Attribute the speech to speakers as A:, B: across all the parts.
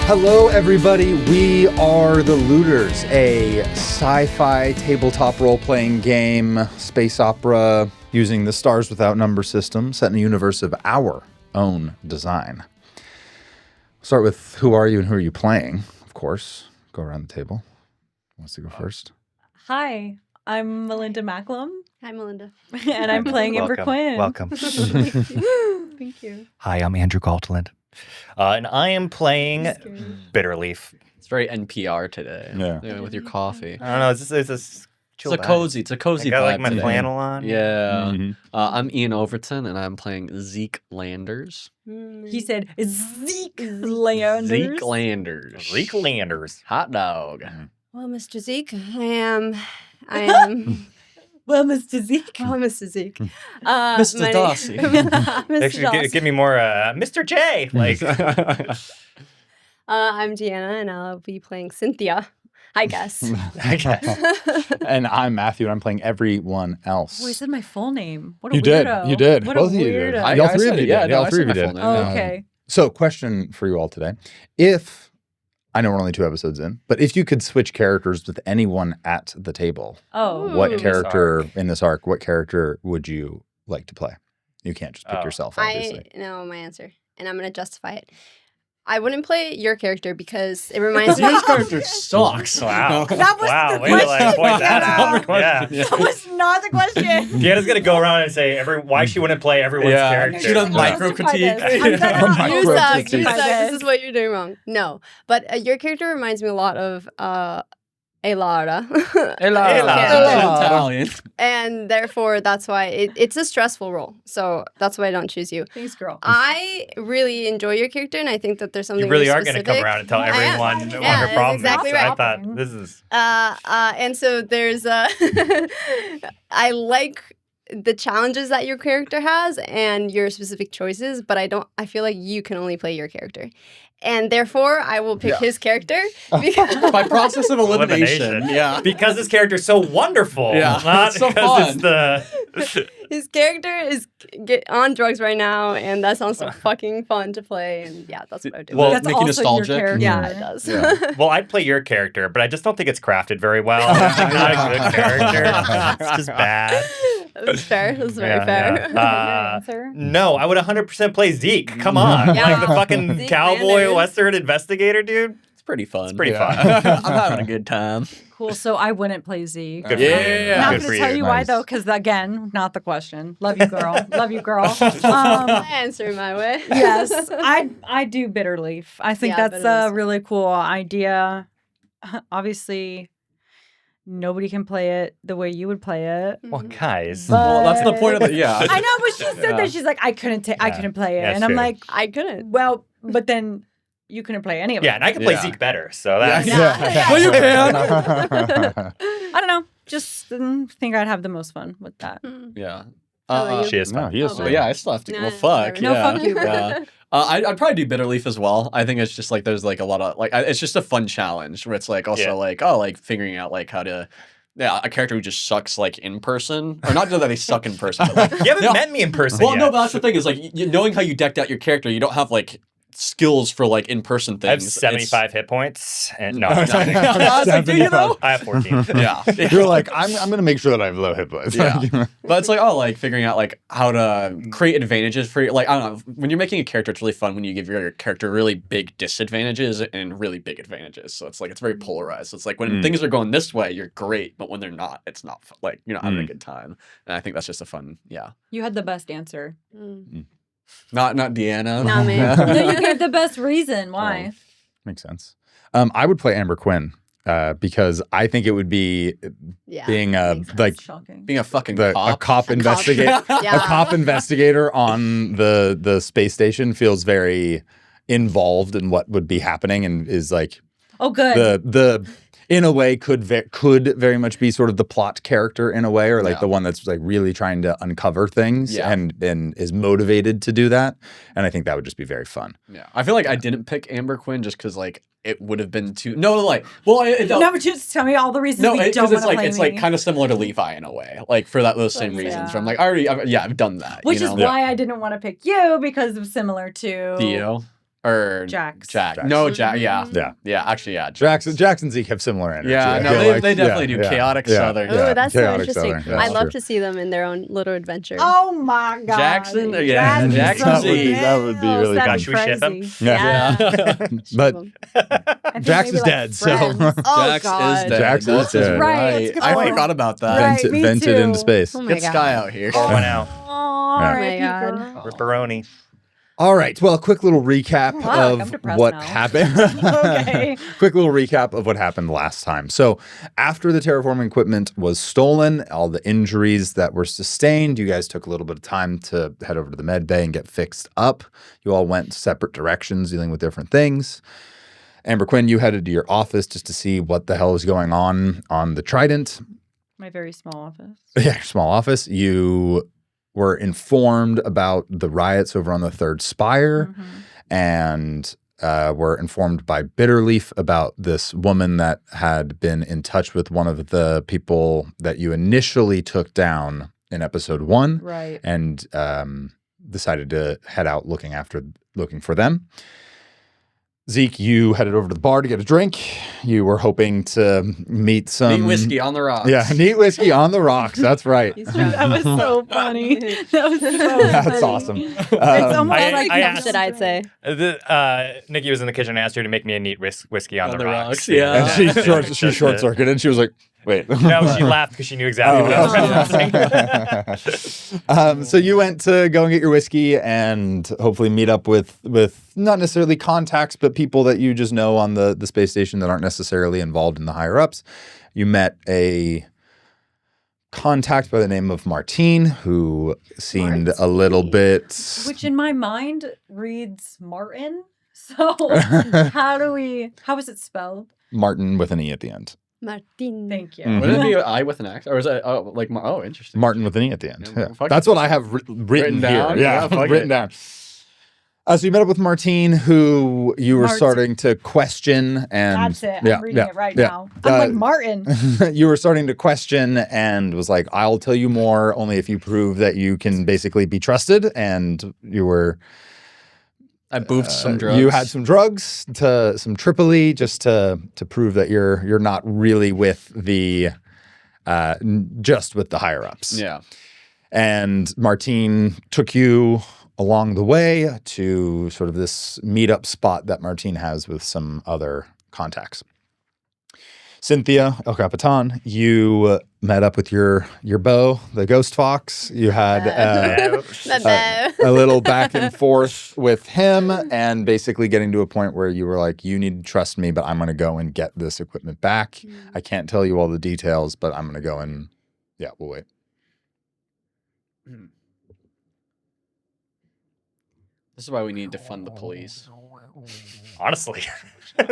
A: Hello, everybody. We are the Looters, a sci-fi tabletop role-playing game, space opera, using the Stars Without Number system, set in a universe of our own design. Start with who are you and who are you playing, of course. Go around the table. Who wants to go first?
B: Hi, I'm Melinda Macklem.
C: Hi, Melinda.
B: And I'm playing Amber Quinn.
D: Welcome.
B: Thank you.
D: Hi, I'm Andrew Galteland. And I am playing Bitterleaf.
E: It's very NPR today.
A: Yeah.
E: With your coffee.
D: I don't know. It's chill
E: It's a cozy
D: I got
E: vibe
D: like my
E: today.
D: flannel on.
E: Yeah.
A: Mhm.
E: I'm Ian Overton, and I'm playing Zeke Landers.
B: He said, Zeke Landers.
E: Zeke Landers.
D: Zeke Landers.
E: Hot dog.
C: Well, Mr. Zeke, I am.
B: Well, Mr. Zeke.
C: Oh, Mr. Zeke.
E: Mr. Darcy.
C: Mr.
D: Actually,
C: Darcy.
D: give me more Mr. J. Like,
C: I'm Deanna, and I'll be playing Cynthia, I guess.
D: I guess.
A: And I'm Matthew, and I'm playing everyone else.
B: Oh, I said my full name. What a
A: You
B: weirdo.
A: did.
B: What
A: Both
B: a
A: of you did.
B: weirdo.
A: Y'all
E: I
A: three
E: said
A: of you
E: it. Yeah,
A: did.
E: no,
A: Y'all
E: I
A: three
E: said
A: of you
E: my
A: did.
E: full name.
B: Oh, okay.
A: So, question for you all today. If, I know we're only 2 episodes in, but if you could switch characters with anyone at the table,
B: Oh.
A: what
C: Ooh.
A: character in this arc, what character would you like to play? You can't just pick yourself, obviously.
C: I know my answer, and I'm going to justify it. I wouldn't play your character because it reminds me.
E: Your character sucks.
D: Wow.
B: That was
D: wow.
B: the
D: Way to like point that
B: question.
D: out. Yeah.
B: That was not the question.
D: Deanna's going to go around and say why she wouldn't play everyone's character.
E: Should have
B: I'm
E: micro
B: justify this.
E: critique.
B: I'm gonna
A: Micro
C: You suck.
A: critique.
C: You suck.
B: justify
C: This is what you're doing wrong. No, but your character reminds me a lot of Elara.
E: Italian.
C: And therefore, that's why it's a stressful role. So that's why I don't choose you.
B: Thanks, girl.
C: I really enjoy your character, and I think that there's something
D: You really are
C: going to
D: come around and tell
C: I am.
D: everyone what
C: Yeah,
D: her
C: that's
D: problem
C: exactly
D: is.
C: right.
D: I thought this is...
C: And so there's I like the challenges that your character has and your specific choices, but I feel like you can only play your character. And therefore, I will pick his character because
E: By process of elimination.
D: Elimination.
E: Yeah.
D: Because this character's so wonderful.
E: Yeah,
D: Not
E: it's so
D: because
E: fun.
D: it's the...
C: his character is on drugs right now, and that sounds so fucking fun to play. And yeah, that's what I do.
D: Well,
B: That's
E: make you
B: also your
E: nostalgic.
B: character.
C: yeah, it does.
A: Yeah.
D: Well, I'd play your character, but I just don't think it's crafted very well. It's not a good character. It's just bad.
C: That's fair. That's very fair.
D: Yeah.
B: Answer?
D: No, I would 100% play Zeke. Come on.
C: Yeah.
D: Like the fucking
C: Zeke
D: cowboy
C: Landers.
D: Western investigator, dude.
E: It's pretty fun.
D: It's pretty
A: Yeah.
D: fun.
E: I'm having a good time.
B: Cool. So I wouldn't play Zeke.
D: Good
E: Yeah.
D: for you.
B: Not
D: Good
B: going
D: for
B: to tell you why,
A: Nice.
B: though, because, again, not the question. Love you, girl. Love you, girl.
C: I answer my way.
B: Yes, I do Bitterleaf. I think
C: Yeah,
B: that's
C: Bitterleaf's
B: a really cool idea. Obviously, nobody can play it the way you would play it.
D: Well, guys.
B: But-
E: Well, that's the point of it. Yeah.
B: I know, but she said
E: Yeah.
B: that she's like, I couldn't play it,
D: Yeah,
B: and I'm
D: true.
B: like,
C: I couldn't.
B: well, but then you couldn't play any of it.
D: Yeah, and I can play
E: Yeah.
D: Zeke better, so that's...
C: Yeah.
E: Well, you can.
B: I don't know. Just didn't think I'd have the most fun with that.
E: Yeah.
C: How about you?
D: She is
A: No,
D: fun.
A: he is
C: Oh,
A: fun.
E: But yeah, I still have to.
C: No,
E: Well, fuck.
C: no,
E: yeah.
B: fuck you.
E: Yeah. I'd probably do Bitterleaf as well. I think it's just like there's like a lot of like it's just a fun challenge where it's like also
D: Yeah.
E: like like figuring out like how to. Yeah, a character who just sucks like in person, or not that they suck in person. But, like,
D: You haven't
E: no.
D: met me in person
E: Well,
D: yet.
E: no, but that's the thing is like knowing how you decked out your character, you don't have like skills for like in person things.
D: I have 75 hit points. And no,
E: I was like, do you know?
D: I have 14.
E: Yeah.
A: You're like, I'm going to make sure that I have low hit points.
E: Yeah. But it's like, like figuring out like how to create advantages for you. Like, I don't know, when you're making a character, it's really fun when you give your character really big disadvantages and really big advantages. So it's like, it's very polarized. So it's like when things are going this way, you're great. But when they're not, it's not fun. Like, you're not having a good time. And I think that's just a fun,
B: You had the best answer.
E: Not Deanna.
C: Not me.
B: No, you gave the best reason. Why?
A: Makes sense. I would play Amber Quinn because I think it would be
C: Yeah.
A: being a like
B: Shocking.
E: Being a fucking
A: a
E: cop.
A: cop investigator.
C: Yeah.
A: A cop investigator on the space station feels very involved in what would be happening and is like
B: Oh, good.
A: the in a way could very much be sort of the plot character in a way, or like
E: Yeah.
A: the one that's like really trying to uncover things
E: Yeah.
A: and is motivated to do that. And I think that would just be very fun.
E: Yeah. I feel like I didn't pick Amber Quinn just because like it would have been too well
B: No, but just tell me all the reasons we don't
E: because
B: want
E: it's
B: to
E: like
B: play
E: it's
B: me.
E: like kind of similar to Levi in a way, like for those same
B: Yeah.
E: reasons. Where I'm like, I've done that.
B: Which
E: you
B: is
E: know?
B: why I didn't want to pick you, because it was similar to
E: Theo. Or
B: Jax.
E: Jack. No, Jack. Yeah.
A: Yeah.
E: Yeah. Actually, yeah.
A: Jax and Zeke have similar energy.
E: Yeah,
A: I
E: no,
A: feel
E: they definitely do. Chaotic Southern.
C: Oh, that's so
A: chaotic
C: interesting.
A: Southern. Yeah,
C: I
A: that's
C: love
A: true.
C: to see them in their own little adventure.
B: Oh my god.
E: Jackson, yeah,
B: Jackson
E: Jackson
A: That would
E: Z.
A: be- that would be really
B: That'd
A: fun.
B: be
D: Should we ship him?
B: crazy.
A: Yeah. But
B: I think
A: Jax
B: maybe,
A: is dead, so-
B: friends. Oh
E: Jax
B: god.
E: is dead.
A: Jax is
E: That's
A: dead.
B: Right, let's
E: I
B: go.
E: forgot about that.
B: Right. me
A: vented
B: too.
A: into space.
C: Oh my
E: Get
C: god.
E: Sky out here.
D: Pour one out.
B: Oh,
A: Yeah.
B: R.I.P.
C: Oh my
B: girl.
D: Ripperoni.
A: All right. Well, a quick little recap
B: Fuck, I'm
A: of
B: depressed
A: what
B: now.
A: happened.
B: Okay.
A: Quick little recap of what happened last time. So, after the terraforming equipment was stolen, all the injuries that were sustained, you guys took a little bit of time to head over to the med bay and get fixed up. You all went separate directions, dealing with different things. Amber Quinn, you headed to your office just to see what the hell is going on the Trident.
B: My very small office.
A: Yeah, your small office. You were informed about the riots over on the third spire and were informed by Bitterleaf about this woman that had been in touch with one of the people that you initially took down in episode 1
B: Right.
A: and decided to head out looking for them. Zeke, you headed over to the bar to get a drink. You were hoping to meet some
E: Neat whiskey on the rocks.
A: Yeah, neat whiskey on the rocks. That's right.
B: That was so funny. That was so
A: That's
B: funny.
A: awesome.
B: It's almost
D: I-
B: like
D: I
B: some
D: asked-
B: shit I'd say.
D: Nikki was in the kitchen and asked her to make me a neat whiskey on the rocks.
E: yeah.
A: And she short circuited and she was like, wait.
D: No, she laughed because she knew exactly what I was going to say.
A: So you went to go and get your whiskey and hopefully meet up with not necessarily contacts, but people that you just know on the space station that aren't necessarily involved in the higher ups. You met a contact by the name of Martine, who seemed a little bit.
B: Which in my mind reads Martin. So how is it spelled?
A: Martin with an E at the end.
C: Martin.
B: Thank you.
A: Mhm.
E: Would it be an I with an X? Or is it interesting.
A: Martin with an E at the end.
E: Yeah,
A: Yeah.
E: fuck
A: That's
E: it.
A: what I have written here.
E: down?
A: Yeah,
E: Yeah, fuck
A: written
E: it.
A: down. So you met up with Martine, who you were
B: Martine.
A: starting to question, and
B: That's it. I'm reading it right now.
A: Uh,
B: I'm like Martin.
A: you were starting to question, and was like, "I'll tell you more only if you prove that you can basically be trusted." And you were.
E: I boofed some drugs.
A: You had some drugs, some Tripoli, just to prove that you're not really with the just with the higher ups.
E: Yeah.
A: And Martine took you along the way to sort of this meetup spot that Martine has with some other contacts. Cynthia, El Capitan, you met up with your beau, the ghost fox. You had a little back and forth with him and basically getting to a point where you were like, you need to trust me, but I'm going to go and get this equipment back. I can't tell you all the details, but I'm going to go and, yeah, we'll wait.
E: This is why we need to fund the police.
D: Honestly.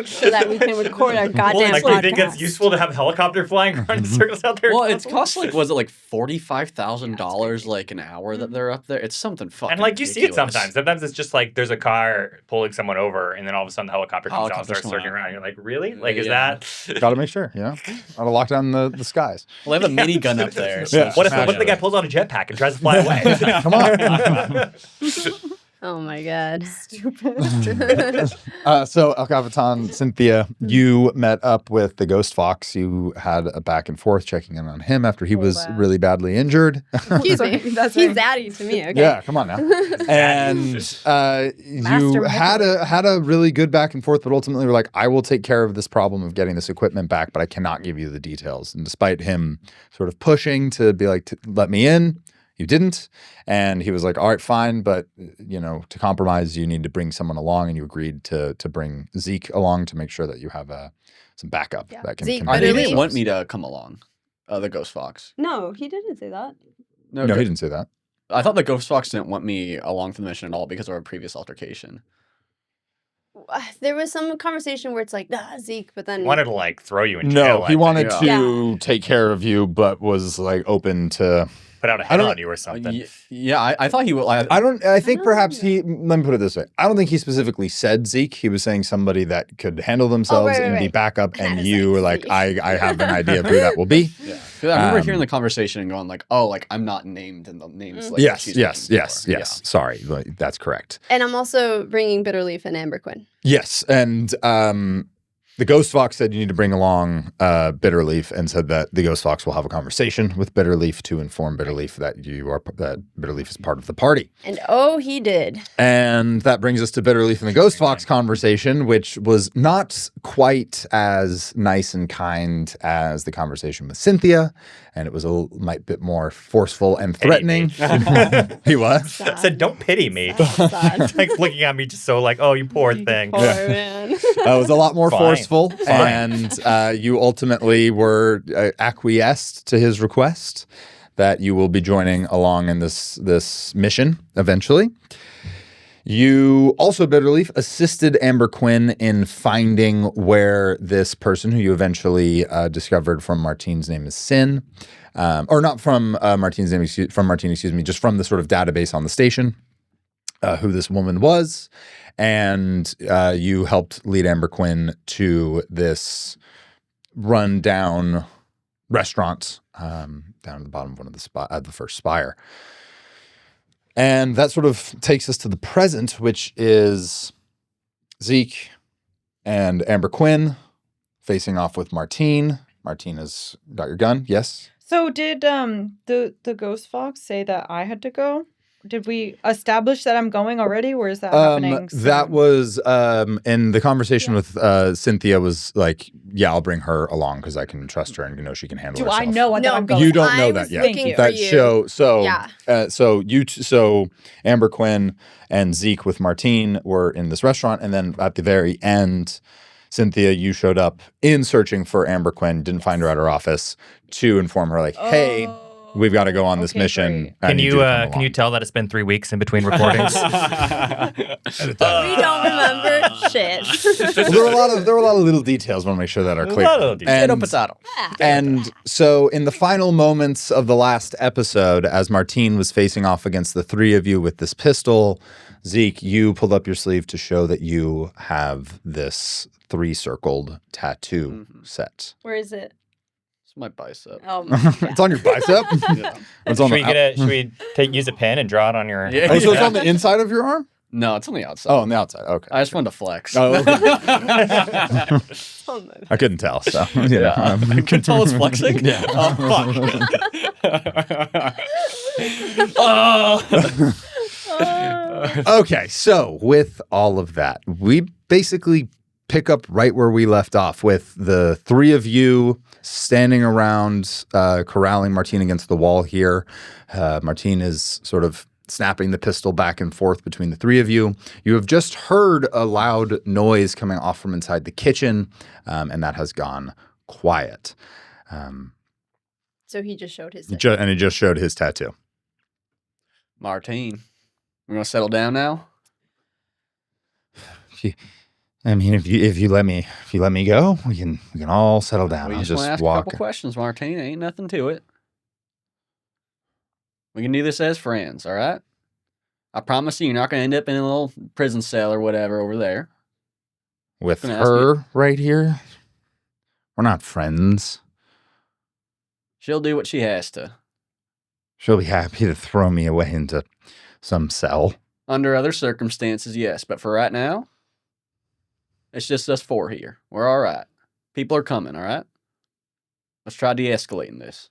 C: So that we can record our goddamn
D: Like, do you think it's
C: podcast.
D: useful to have a helicopter flying around in circles out there?
E: Well, it's cost was it like $45,000 like an hour that they're up there? It's something fucking
D: And like you see it
E: ridiculous.
D: sometimes. Sometimes it's just like there's a car pulling someone over, and then all of a sudden the helicopter comes out and
E: Helicopter's
D: starts circling
E: coming out.
D: around. You're like, really? Like, is
E: Yeah.
D: that?
A: Got to make sure, Gotta lock down the skies.
E: Well, they have a minigun up there. So
A: Yeah.
E: it's
D: What if
E: just
D: the guy pulls out a jetpack and tries to fly away?
A: Come on.
C: Oh my god.
B: Stupid.
A: So El Capitan, Cynthia, you met up with the ghost fox. You had a back and forth checking in on him after he was
B: bad.
A: really badly injured.
C: Excuse me.
B: That's
C: He's
B: right.
C: daddy to me, okay?
A: Yeah, come on now. And you
B: Master
A: had a really good back and forth, but ultimately were like, I will take care of this problem of getting this equipment back, but I cannot give you the details. And despite him sort of pushing to be like, let me in, you didn't. And he was like, all right, fine. But, to compromise, you need to bring someone along. And you agreed to bring Zeke along to make sure that you have some backup
C: Yeah.
A: that can.
C: Zeke,
A: can
E: They
C: Bitterleaf.
E: didn't want me to come along. The Ghost Fox.
C: No, he didn't say that.
A: No, he didn't say that.
E: I thought the Ghost Fox didn't want me along for the mission at all because of our previous altercation.
C: There was some conversation where it's like, Zeke, but then
D: Wanted to like throw you in jail.
A: No,
D: I
A: he
D: think.
A: wanted
E: Yeah.
A: to take care of you, but was like open to
D: put out a hit on you or something.
E: Yeah, I thought he would.
A: I think perhaps let me put it this way. I don't think he specifically said Zeke. He was saying somebody that could handle themselves and be backup. And you were like, I have an idea of who that will be.
E: Yeah. I remember hearing the conversation and going like, oh, like I'm not named in the names. Like,
A: yes. Sorry, that's correct.
C: And I'm also bringing Bitterleaf and Amber Quinn.
A: Yes, and the Ghost Fox said you need to bring along Bitterleaf, and said that the Ghost Fox will have a conversation with Bitterleaf to inform Bitterleaf that that Bitterleaf is part of the party.
C: And oh, he did.
A: And that brings us to Bitterleaf and the Ghost Fox conversation, which was not quite as nice and kind as the conversation with Cynthia, and it was a bit more forceful and threatening. He was.
D: I said, "Don't pity me." Like looking at me, just so like, "Oh, you poor thing."
C: Poor man.
A: It was a lot more forceful, and you ultimately were acquiesced to his request that you will be joining along in this mission eventually. You also, Bitterleaf, assisted Amber Quinn in finding where this person who you eventually discovered from Martine's name is Sin, or not from Martine's name, from Martine, excuse me, just from the sort of database on the station, who this woman was. And you helped lead Amber Quinn to this run-down restaurant down at the bottom of one of the first spire. And that sort of takes us to the present, which is Zeke and Amber Quinn facing off with Martine. Martine has got your gun, yes?
B: So did the Ghost Fox say that I had to go? Did we establish that I'm going already, or is that happening soon?
A: That was in the conversation with Cynthia was like, yeah, I'll bring her along because I can trust her and she can handle herself.
B: Do I know that I'm going?
A: You don't know that yet. That show. So Amber Quinn and Zeke with Martine were in this restaurant, and then at the very end, Cynthia, you showed up in searching for Amber Quinn, didn't find her at her office, to inform her like, hey, we've got to go on this mission.
D: Can you tell that it's been 3 weeks in between recordings?
C: We don't remember shit.
A: Well, there were a lot of little details. I want to make sure that are clear. And so in the final moments of the last episode, as Martine was facing off against the three of you with this pistol, Zeke, you pulled up your sleeve to show that you have this 3-circled tattoo set.
C: Where is it?
E: My bicep.
A: It's on your bicep?
E: Yeah.
D: Should we use a pen and draw it on your...
A: Yeah. Oh, so it's on the inside of your arm?
E: No, it's on the outside.
A: Oh, on the outside. Okay.
E: I just wanted to flex.
A: Oh, okay. I couldn't tell, so.
E: I couldn't tell it's flexing?
A: Yeah.
E: Oh, fuck.
A: Okay, so with all of that, we basically pick up right where we left off with the three of you standing around corralling Martine against the wall here. Martine is sort of snapping the pistol back and forth between the three of you. You have just heard a loud noise coming off from inside the kitchen, and that has gone quiet.
C: So he just showed his tattoo.
A: And he just showed his tattoo.
E: Martine, we're going to settle down now?
A: I mean, if you let me go, we can all settle down.
E: We
A: I'll
E: just want to ask
A: walk.
E: a couple questions, Martine. Ain't nothing to it. We can do this as friends, all right? I promise you're not going to end up in a little prison cell or whatever over there.
A: With her right here? We're not friends.
E: She'll do what she has to.
A: She'll be happy to throw me away into some cell.
E: Under other circumstances, yes. But for right now, it's just us four here. We're all right. People are coming, all right? Let's try de-escalating this.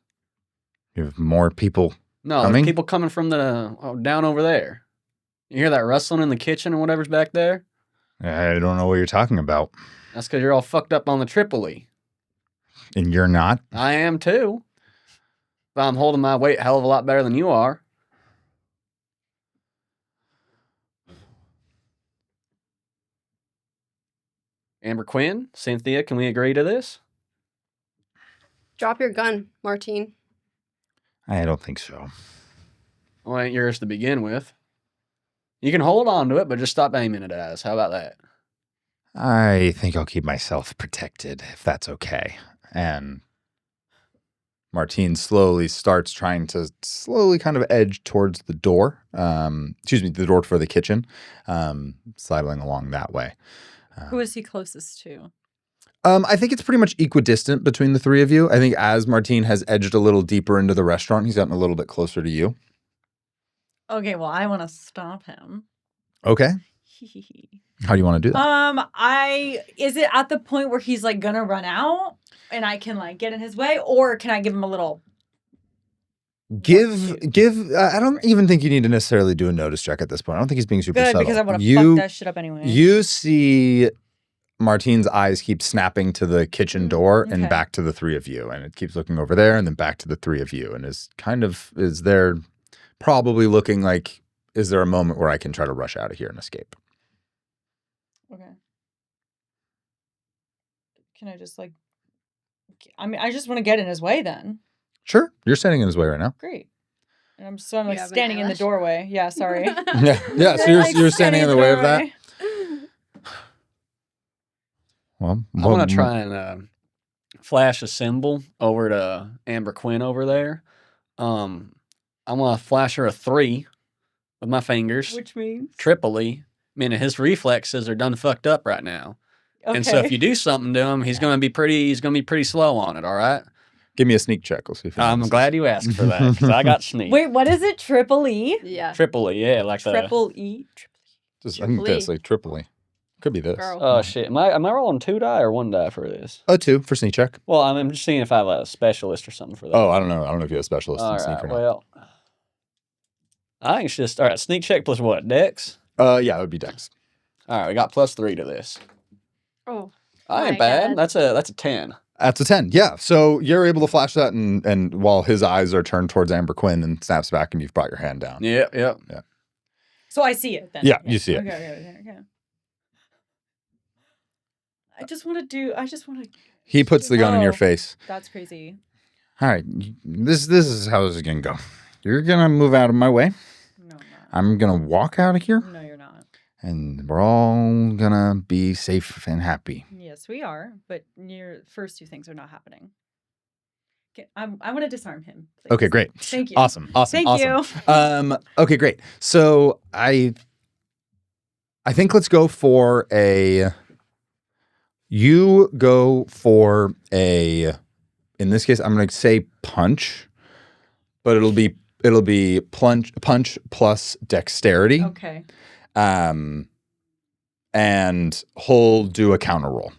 A: You have more people coming?
E: There's people coming from the down over there. You hear that rustling in the kitchen or whatever's back there?
A: I don't know what you're talking about.
E: That's because you're all fucked up on the Tripoli.
A: And you're not?
E: I am too. But I'm holding my weight a hell of a lot better than you are. Amber Quinn, Cynthia, can we agree to this?
C: Drop your gun, Martine.
A: I don't think so.
E: Well, it ain't yours to begin with. You can hold on to it, but just stop aiming it at us. How about that?
A: I think I'll keep myself protected, if that's okay. And Martine slowly starts trying to kind of edge towards the door. The door for the kitchen, sidling along that way.
B: Who is he closest to?
A: I think it's pretty much equidistant between the three of you. I think as Martine has edged a little deeper into the restaurant, he's gotten a little bit closer to you.
B: Okay, well, I want to stop him.
A: Okay. How do you want to do that?
B: Is it at the point where he's like gonna run out and I can like get in his way, or can I give him a little?
A: Give. I don't even think you need to necessarily do a notice check at this point. I don't think he's being super
B: Good,
A: subtle.
B: because I want to fuck that shit up anyway.
A: You see Martine's eyes keep snapping to the kitchen door and back to the three of you, and it keeps looking over there and then back to the three of you, and is there probably looking like, is there a moment where I can try to rush out of here and escape?
B: Okay. Can I just like? I mean, I just want to get in his way then.
A: Sure, you're standing in his way right now.
B: Great. And I'm like standing in the doorway. Yeah, sorry.
A: yeah. So you're standing in the way of that. Well,
E: I'm gonna try and flash a symbol over to Amber Quinn over there. I'm gonna flash her a 3 with my fingers.
B: Which means
E: Tripoli, meaning his reflexes are done fucked up right now.
B: okay.
E: And so if you do something to him, he's gonna be pretty slow on it. All right.
A: Give me a sneak check. We'll see if
E: I'm glad you asked for that because I got sneak.
B: Wait, what is it? Triple E?
C: Yeah.
E: Tripoli, yeah, like
B: Triple E.
A: Just, I think that's like Tripoli. Could be this.
C: Girl.
E: Oh shit! Am I rolling 2 die or 1 die for this?
A: 2 for sneak check.
E: Well, I'm just seeing if I have a specialist or something for that.
A: Oh, I don't know. I don't know if you have a specialist in
E: all
A: sneak
E: right.
A: or not.
E: Well, I think it's just all right. Sneak check plus what? Dex.
A: Yeah, it would be Dex.
E: All right, we got +3 to this.
C: Oh.
E: I ain't
C: my
E: bad.
C: God.
E: That's a 10.
A: That's a 10. Yeah. So you're able to flash that, and while his eyes are turned towards Amber Quinn and snaps back, and you've brought your hand down.
E: Yep.
B: So I see it then.
A: Yeah, you see it.
B: Okay. I just want to.
A: He puts the gun in your
B: Oh.
A: face.
B: That's crazy.
A: All right. This is how this is going to go. You're going to move out of my way.
B: No, I'm not.
A: I'm going to walk out of here,
B: No, you're not.
A: and we're all going to be safe and happy.
B: Yes, we are. But your first 2 things are not happening. Okay, I want to disarm him. Please.
A: Okay, great.
B: Thank you.
A: Awesome.
B: Thank
A: awesome.
B: you.
A: Okay, great. So I think let's go for a. You go for a. In this case, I'm going to say punch, but it'll be punch plus dexterity.
B: Okay.
A: And he'll do a counter roll.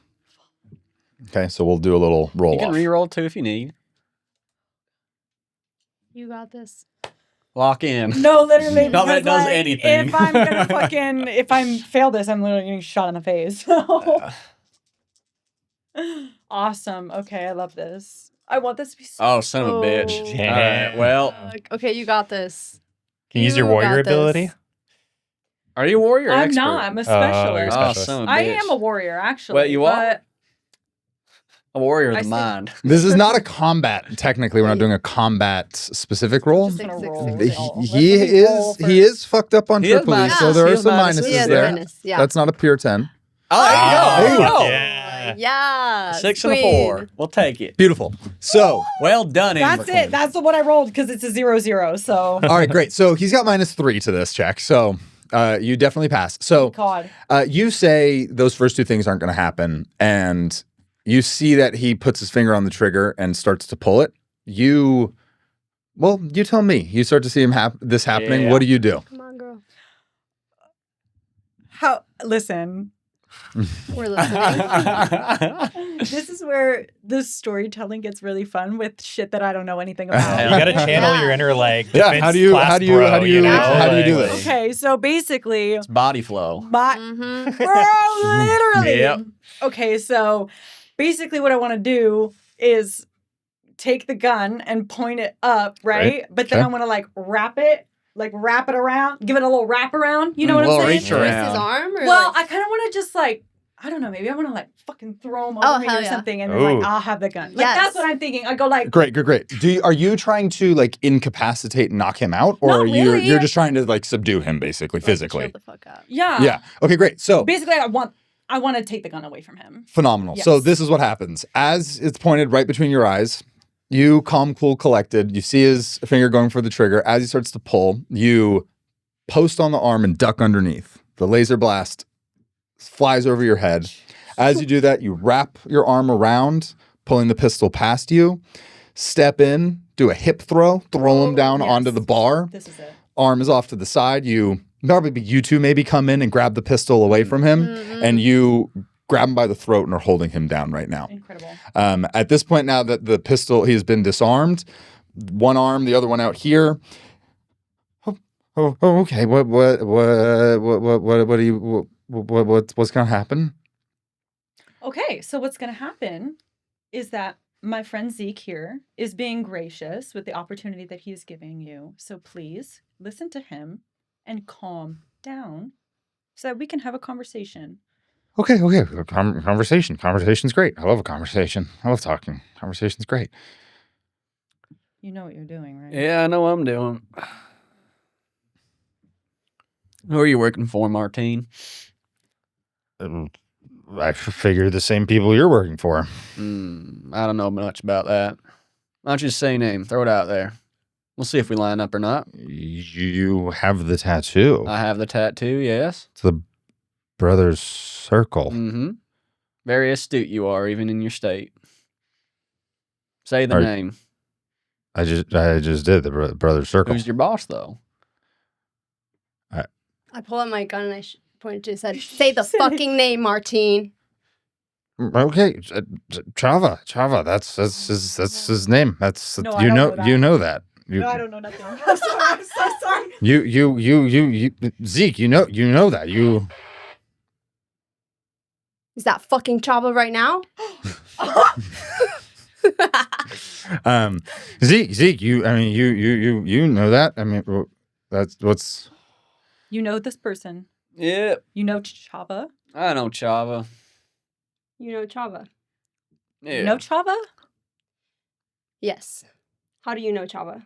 A: Okay, so we'll do a little roll
E: You can
A: off.
E: re-roll too if you need.
C: You got this.
E: Lock in.
B: No, literally.
E: Not that it
B: because,
E: does
B: like,
E: anything.
B: If I'm gonna if I fail this, I'm literally getting shot in the face. Awesome. Okay, I love this. I want this to be so.
E: Oh, son of a bitch.
C: Oh.
D: Yeah.
E: All right, well,
C: Okay, you got this.
D: Can you use your
C: You
D: warrior
C: got this.
D: ability?
E: are you a warrior or
B: I'm
E: expert?
B: not. I'm a
D: you're
B: specialist.
E: Oh,
D: specialist.
E: son of a
B: I
E: bitch.
B: am a warrior, actually.
E: Well, you are?
B: but
E: A warrior of
B: I
E: the
B: see.
E: mind.
A: This is not a combat. Technically, we're not doing a combat specific roll.
B: Just gonna
C: Six,
B: roll.
C: six,
A: He,
C: six.
B: Roll.
A: he
B: Let me roll
A: is he
B: first.
A: is fucked up on
E: He is
A: Tripoli,
E: minus.
A: so there
E: He
A: are
E: is
A: some
E: minuses
A: minuses
C: Yeah, the
A: there.
C: minus. Yeah.
A: That's not a pure 10.
E: Oh, there you go.
D: Yeah.
C: Yeah.
E: 6 and a
C: Queen.
E: 4. We'll take it.
A: Beautiful. So,
E: Well done, Amber
B: That's
E: Quinn.
B: it. That's the one I rolled because it's a 0-0. So.
A: all right, great. So he's got -3 to this check. So you definitely pass. So
B: God.
A: you say those first 2 things aren't going to happen, and you see that he puts his finger on the trigger and starts to pull it. You tell me. You start to see this happening.
E: Yeah.
A: What do you do?
C: Come on, girl.
B: Listen.
C: We're listening.
B: This is where the storytelling gets really fun with shit that I don't know anything about.
D: You gotta channel
C: Yeah.
D: your inner like
A: Yeah,
D: defense
A: how do you do
D: like-
A: this?
B: Okay, so basically,
E: It's body flow.
C: Mm-hmm.
B: bro, literally.
E: Yep.
B: Okay, so basically, what I want to do is take the gun and point it up, right? But then
A: Okay.
B: I want to wrap it around, give it a little wrap around. You know what I'm
E: Little
B: saying?
E: reach
C: Twist
E: around.
C: his arm? Or
B: Well, I kind of want to just I don't know, maybe I want to fucking throw him over
C: Oh,
B: me
C: hell
B: or
C: yeah.
B: something, and then
D: Ooh.
B: I'll have the gun.
C: Yes.
B: That's what I'm thinking. I go
A: Great. Are you trying to incapacitate and knock him out, or
B: Not
A: are you
B: really.
A: you're just trying to subdue him basically
C: Chill
A: physically?
C: the fuck out.
B: yeah.
A: Yeah. Okay, great. So
B: Basically, I want to take the gun away from him.
A: phenomenal. So
B: Yes.
A: this is what happens. As it's pointed right between your eyes, You calm, cool, collected. You see his finger going for the trigger. As he starts to pull, you post on the arm and duck underneath. The laser blast flies over your head. As you do that, you wrap your arm around, pulling the pistol past you. Step in, do a hip throw him down onto the bar.
B: This is it.
A: Arm is off to the side. You two maybe come in and grab the pistol away from him, and you grab him by the throat and are holding him down right now.
B: Incredible.
A: At this point, now that the pistol he has been disarmed, one arm, the other one out here. Okay. What's gonna happen?
B: Okay, so what's going to happen is that my friend Zeke here is being gracious with the opportunity that he is giving you. So please listen to him and calm down so that we can have a conversation.
A: Okay. Conversation. Conversation's great. I love a conversation. I love talking. Conversation's great.
B: You know what you're doing, right?
E: Yeah, I know what I'm doing. Who are you working for, Martine?
A: I figure the same people you're working for.
E: I don't know much about that. Why don't you just say your name? Throw it out there. We'll see if we line up or not.
A: You have the tattoo.
E: I have the tattoo, yes.
A: It's the Brothers Circle.
E: Mm-hmm. Very astute you are, even in your state. Say the name.
A: I just did the Brothers Circle.
E: Who's your boss, though?
C: I pull out my gun and I point to his head. Say the fucking name, Martine.
A: Okay, Chava. That's his name. That's
B: No, I don't know that.
A: You know that.
B: No, I don't know nothing. I'm sorry. I'm so sorry.
A: You Zeke, you know that. You
C: Is that fucking Chava right now?
A: Zeke, you know that. I mean, that's what's.
B: You know this person.
E: Yep.
B: You know Chava.
E: I know Chava.
C: You know Chava?
E: Yeah.
B: You know Chava?
C: Yes. How do you know Chava?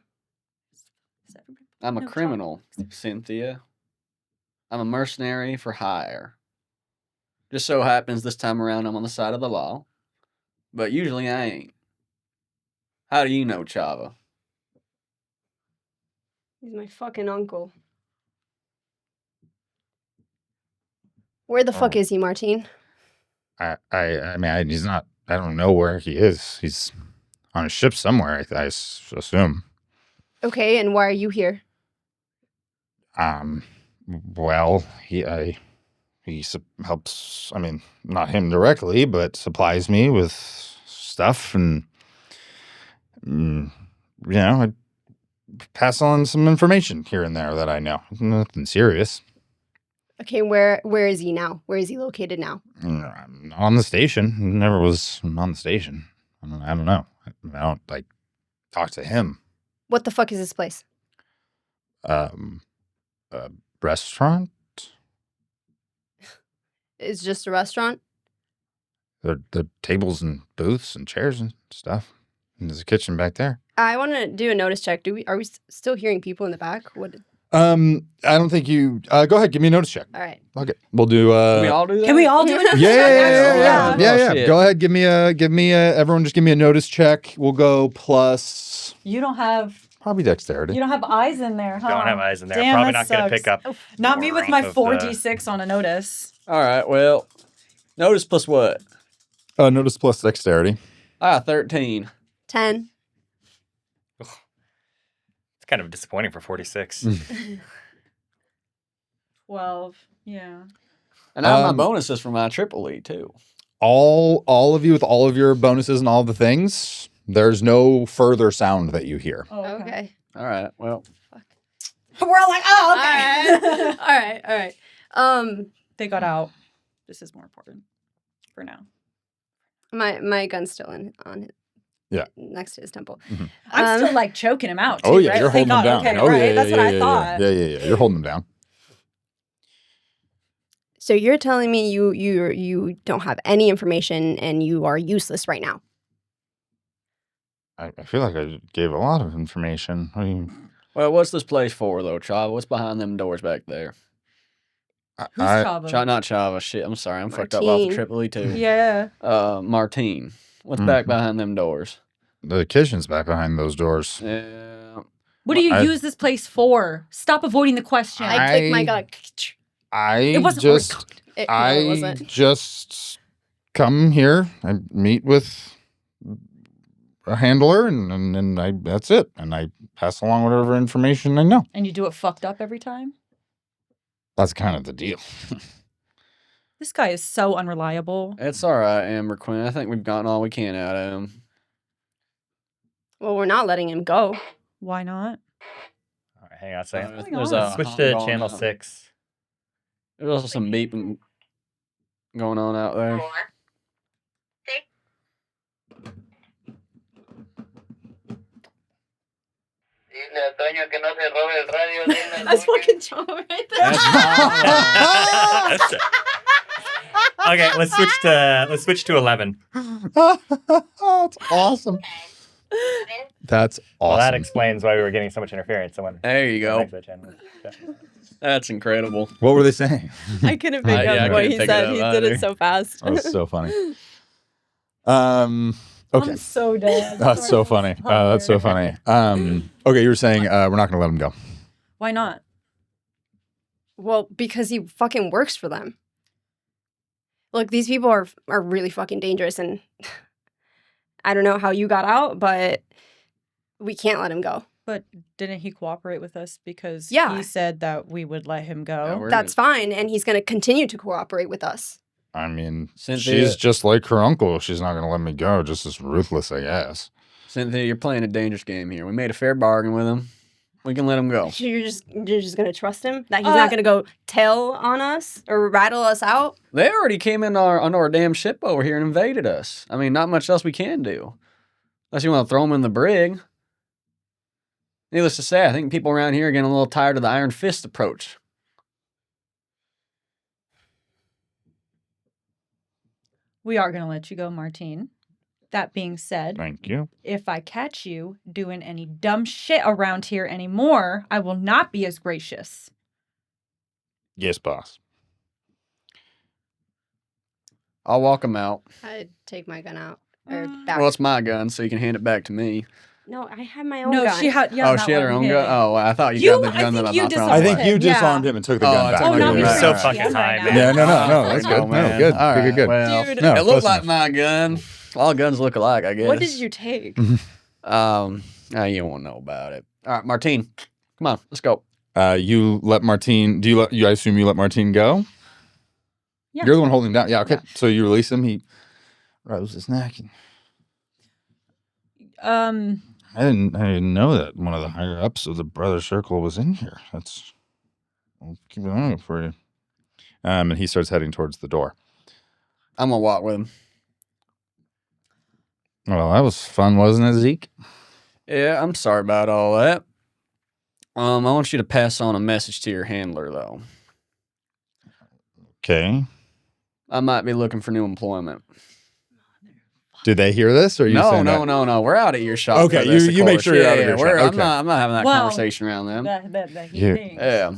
E: I'm a
B: No,
E: criminal, Cynthia. I'm a mercenary for hire. Just so happens this time around I'm on the side of the law. But usually I ain't. How do you know Chava?
C: He's my fucking uncle. Where the fuck is he, Martine?
A: I mean, he's not. I don't know where he is. He's on a ship somewhere. I assume.
C: Okay, and why are you here?
A: Well, he helps. I mean, not him directly, but supplies me with stuff, and I pass on some information here and there that I know. Nothing serious.
C: Okay, where is he now? Where is he located now?
A: On the station. Never was on the station. I don't know. I don't talk to him.
C: What the fuck is this place?
A: A restaurant.
C: It's just a restaurant?
A: The tables and booths and chairs and stuff. And there's a kitchen back there.
C: I want to do a notice check. Are we still hearing people in the back? What?
A: I don't think you. Go ahead, give me a notice check.
C: All right.
A: Okay, we'll do.
E: Can we all do that?
B: Can we all do it?
A: Yeah.
E: shit.
A: Go ahead, give me everyone just give me a notice check. We'll go plus
B: You don't have
A: probably dexterity.
B: you don't have eyes in there, huh?
D: Don't have eyes in there.
B: Damn,
D: Probably
B: that
D: not going to
B: sucks.
D: pick up.
B: Not me with my
D: off of
B: 4d6 on a notice.
E: All right, well, notice plus what?
A: Notice plus dexterity.
E: 13.
C: 10.
D: It's kind of disappointing for 46.
B: 12. Yeah.
E: And I have my bonuses for my triple E, too.
A: All of you with all of your bonuses and all the things. There's no further sound that you hear.
B: Oh,
C: Okay.
E: All right, well.
B: We're all like, oh, okay.
C: All right.
B: They got out. This is more important for now.
C: My gun's still on it.
A: Yeah.
C: Next to his temple.
A: Mm-hmm.
B: I'm still like choking him out. Too,
A: Oh yeah,
B: right?
A: you're holding
B: Thank
A: them
B: God.
A: down.
B: Okay,
A: Oh
B: right.
A: yeah,
B: That's what I thought.
A: Yeah. You're holding them down.
C: So you're telling me you don't have any information and you are useless right now?
A: I feel like I gave a lot of information. I mean,
E: Well, what's this place for, though, Chava? What's behind them doors back there?
B: Who's Chava?
E: Not Chava. Shit, I'm sorry. I'm fucked up off the
C: Martine.
E: triple E, too.
B: Yeah.
E: Martine. What's back behind them doors?
A: The kitchen's back behind those doors.
E: Yeah.
B: What do you
A: I-
B: use this place for? Stop avoiding the question.
C: I clicked my gun.
B: It wasn't
C: It wasn't.
A: just come here. I meet with a handler, and that's it. And I pass along whatever information I know.
B: And you do it fucked up every time?
A: That's kind of the deal.
B: This guy is so unreliable.
E: It's all right, Amber Quinn. I think we've gotten all we can out of him.
C: Well, we're not letting him go.
B: Why not?
D: All right, hang on a second.
B: What's
E: There's
B: going
E: a
B: on?
D: Switch
E: hum
D: to
E: going
D: channel
E: on.
D: 6.
E: There's also some beeping going on out there.
C: That's fucking John right there.
E: That's
D: Okay, let's switch to 11.
A: That's awesome. That's
D: Well, that
A: awesome.
D: explains why we were getting so much interference. Someone
E: There you go.
D: next to the channel. Yeah.
E: That's incredible.
A: What were they saying?
C: I couldn't pick
E: yeah, I
C: up what
E: couldn't
C: he
E: pick it
C: said.
E: up
C: He did
E: either.
C: it so fast.
A: That was so funny. Okay.
B: I'm so dead.
A: That's so funny. That's so funny. Okay, you were saying we're not going to let him go.
B: Why not?
C: Well, because he fucking works for them. Look, these people are really fucking dangerous, and I don't know how you got out, but we can't let him go.
B: But didn't he cooperate with us because
C: Yeah.
B: he said that we would let him
E: Yeah,
B: go?
E: we're
C: That's fine, and he's going to continue to cooperate with us.
A: I mean,
E: Cynthia-
A: she's just like her uncle. She's not going to let me go. Just as ruthless, I guess.
E: Cynthia, you're playing a dangerous game here. We made a fair bargain with him. We can let him go.
C: You're just going to trust him that he's not going to go tell on us or rattle us out.
E: They already came in on our damn ship over here and invaded us. I mean, not much else we can do. Unless you want to throw them in the brig. Needless to say, I think people around here are getting a little tired of the Iron Fist approach.
B: We are going to let you go, Martine. That being said,
A: Thank you.
B: if I catch you doing any dumb shit around here anymore, I will not be as gracious.
A: Yes, boss.
E: I'll walk him out.
C: I'd take my gun out. Or back.
E: Well, it's my gun, so you can hand it back to me.
C: No, I had my own
B: No,
C: gun.
B: she had. Yeah,
E: Oh,
B: that
E: she had her
B: one.
E: own
B: Yeah,
E: gun?
B: yeah.
E: Oh, I thought you
B: You-
E: got the
B: I
E: gun
B: think
E: that I'm
B: you
E: not throwing
A: I
B: disarmed
A: think
E: away.
A: you
B: Yeah.
A: disarmed him and took the
E: Oh,
A: gun
E: I
A: back.
E: took
B: Oh,
E: my
B: no,
E: gun
B: you're
E: back.
D: so
E: All right.
D: fucking
B: Yeah,
D: high,
B: no,
D: man.
A: Yeah, no,
E: Oh,
A: that's
E: there
A: good.
E: you go,
A: No,
E: man.
A: good.
E: All
A: Good,
E: right,
A: good.
E: well,
C: Dude.
A: No,
E: it
A: close
E: looked like
A: enough.
E: my gun. All guns look alike, I guess.
C: What did you take?
E: You won't know about it. All right, Martine, come on, let's go.
A: You let Martine. I assume you let Martine go?
B: Yeah.
A: You're the one holding him down. Yeah. Okay.
B: Yeah.
A: So you release him. He rose his neck. I didn't know that one of the higher ups of the brother circle was in here. I'll keep an eye out for you. And he starts heading towards the door.
E: I'm gonna walk with him.
A: Well, that was fun, wasn't it, Zeke?
E: Yeah, I'm sorry about all that. I want you to pass on a message to your handler, though.
A: Okay.
E: I might be looking for new employment.
A: Did they hear this? Or are you saying that?
E: No. We're out of earshot.
A: Okay,
E: for this,
A: you
E: of
A: make
E: course.
A: sure you're out of
E: Yeah,
A: earshot.
E: we're-
A: Okay.
E: I'm not having that
B: Well,
E: conversation around them.
B: That he
A: You-
B: thinks.
E: Yeah.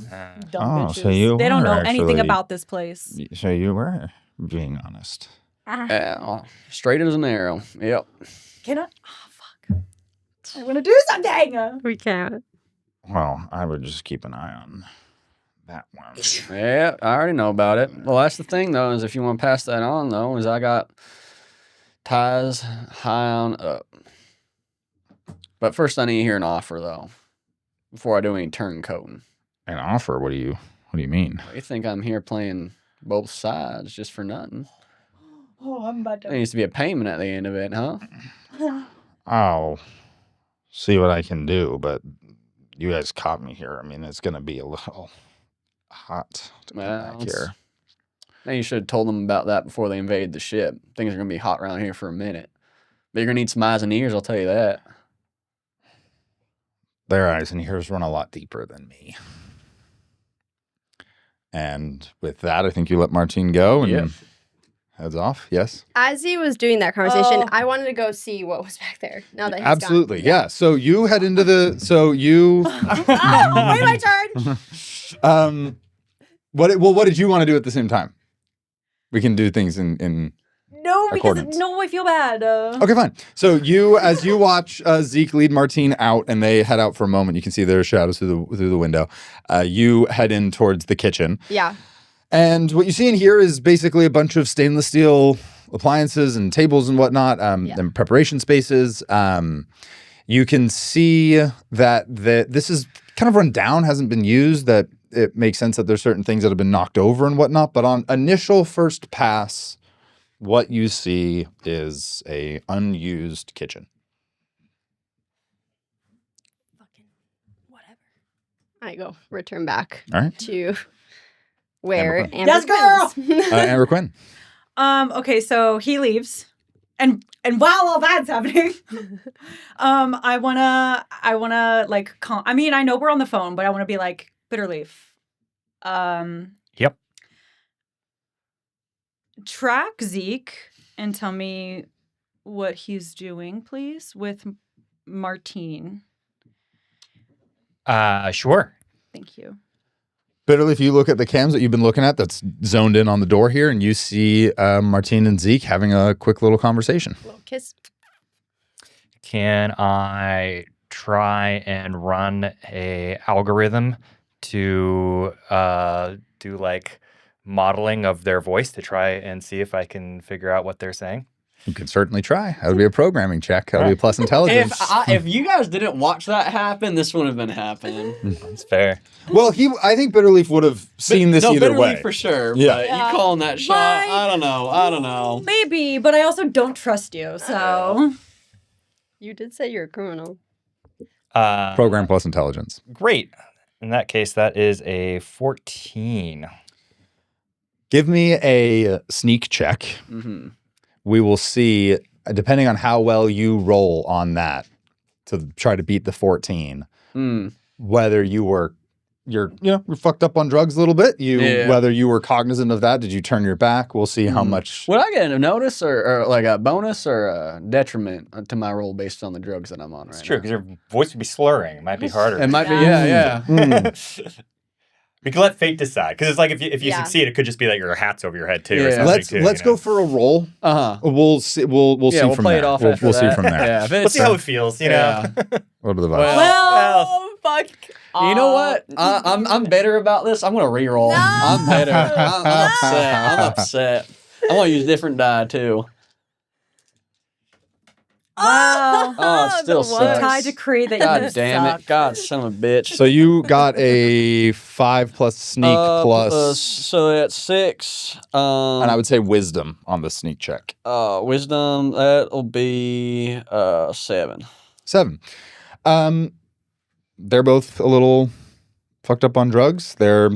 B: Dumb
A: Oh,
B: bitches.
A: so you
B: they don't
A: were
B: know anything
A: actually-
B: about this place.
A: So you were being honest.
E: Yeah, straight as an arrow. Yep.
B: Can I? Oh, fuck. I want to do something.
C: We can't.
A: Well, I would just keep an eye on that one.
E: Yeah, I already know about it. Well, that's the thing, though, is if you want to pass that on, though, is I got ties high on up. But first, I need to hear an offer, though, before I do any turncoating.
A: An offer? What do you mean?
E: You think I'm here playing both sides just for nothing?
B: Oh, I'm about
E: There
B: to.
E: needs to be a payment at the end of it, huh?
A: I'll see what I can do, but you guys caught me here. I mean, it's going to be a little hot to come
E: Well,
A: back
E: it's-
A: here.
E: Now you should have told them about that before they invaded the ship. Things are going to be hot around here for a minute. But you're going to need some eyes and ears, I'll tell you that.
A: Their eyes and ears run a lot deeper than me. And with that, I think you let Martine go and
E: Yep.
A: heads off. Yes?
C: As he was doing that conversation,
B: Oh.
C: I wanted to go see what was back there. Now that he's
A: Absolutely.
C: gone.
A: Yeah. So you head into the. So you.
C: Oh, wait, my turn.
A: What did you want to do at the same time? We can do things in
B: No, because
A: Accordance.
B: no, I feel bad.
A: Okay, fine. So as you watch Zeke lead Martine out, and they head out for a moment, you can see their shadows through the window. You head in towards the kitchen,
C: Yeah.
A: and what you see in here is basically a bunch of stainless steel appliances and tables and whatnot, and preparation spaces. You can see that this is kind of run down, hasn't been used. That it makes sense that there's certain things that have been knocked over and whatnot. But on initial first pass, what you see is a unused kitchen.
C: Fucking whatever. I go return back
A: All right.
C: to where
A: Amber
C: Amber
B: Yes, girl!
C: is.
A: Amber Quinn.
B: Okay, so he leaves. And while all that's happening, I wanna like I mean, I know we're on the phone, but I wanna be like, Bitterleaf.
D: Yep.
B: Track Zeke and tell me what he's doing, please, with Martine.
D: Sure.
B: Thank you.
A: Bitterleaf, you look at the cams that you've been looking at that's zoned in on the door here, and you see Martine and Zeke having a quick little conversation.
C: Little kiss.
D: Can I try and run a algorithm to do like modeling of their voice to try and see if I can figure out what they're saying?
A: You could certainly try. That would be a programming check. That would be a plus intelligence.
E: If you guys didn't watch that happen, this wouldn't have been happening.
D: That's fair.
A: Well, I think Bitterleaf would have seen this either
E: Bitterleaf
A: way.
E: for sure.
A: Yeah.
E: But you calling that shot? I don't know.
B: Maybe, but I also don't trust you, so.
C: You did say you're a criminal.
A: Program plus intelligence.
D: Great. In that case, that is a 14.
A: Give me a sneak check.
E: Mm-hmm.
A: We will see, depending on how well you roll on that to try to beat the 14, whether you're fucked up on drugs a little bit. Whether you were cognizant of that. Did you turn your back? We'll see how much.
E: Would I get a notice or like a bonus or a detriment to my roll based on the drugs that I'm on right
D: It's true,
E: now?
D: because your voice would be slurring. It might be harder.
E: It might be, yeah.
D: We can let fate decide, because it's like if you
C: Yeah.
D: succeed, it could just be like your hat's over your head too. Or
E: Yeah.
D: something
A: Let's go for a roll. We'll see. We'll see
E: we'll
A: from
E: play
A: there.
E: it off
A: We'll
E: after
A: see
E: that.
A: from there.
E: Yeah, if
D: Let's see how it feels, you know.
A: What are the vibes?
E: Well,
C: fuck.
E: you know what? I'm bitter about this. I'm gonna re-roll.
C: No.
E: I'm bitter. I'm upset. I want to use different die too.
B: Wow.
E: Oh, it still
C: the one
E: sucks.
B: Tie decree that
E: God
B: you
E: damn
B: suck.
E: it. God, son of a bitch.
A: So you got a 5 plus sneak plus,
E: so that's 6.
A: and I would say wisdom on the sneak check.
E: Wisdom, that'll be 7.
A: 7. They're both a little fucked up on drugs. They're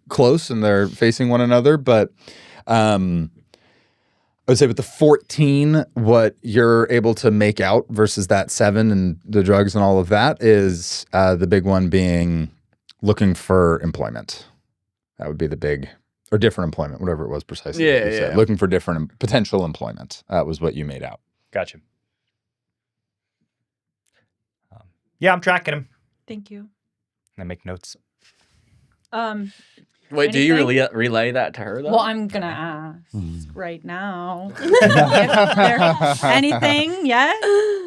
A: close and they're facing one another, but I would say with the 14, what you're able to make out versus that 7 and the drugs and all of that is the big one being looking for employment. That would be the big, or different employment, whatever it was precisely. that you said. Looking for different potential employment. That was what you made out.
D: Gotcha. Yeah, I'm tracking him.
B: Thank you.
D: I make notes.
E: Wait, do you
B: Anything?
E: relay that to her though?
B: Well, I'm gonna ask right now. If there anything yet?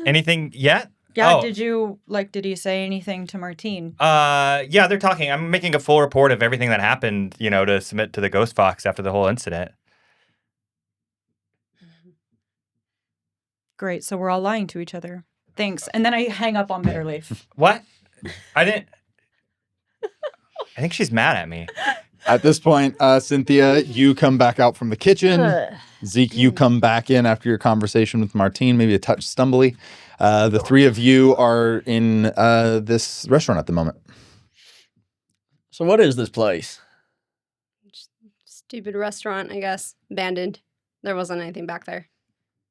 D: Anything yet?
B: Yeah.
D: Oh.
B: Did he say anything to Martine?
D: Yeah, they're talking. I'm making a full report of everything that happened, to submit to the Ghost Fox after the whole incident.
B: Great. So we're all lying to each other. Thanks. And then I hang up on Bitterleaf.
D: What? I think she's mad at me.
A: At this point, Cynthia, you come back out from the kitchen. Zeke, you come back in after your conversation with Martine, maybe a touch stumbly. The three of you are in this restaurant at the moment.
E: So what is this place?
C: Stupid restaurant, I guess. Abandoned. There wasn't anything back there.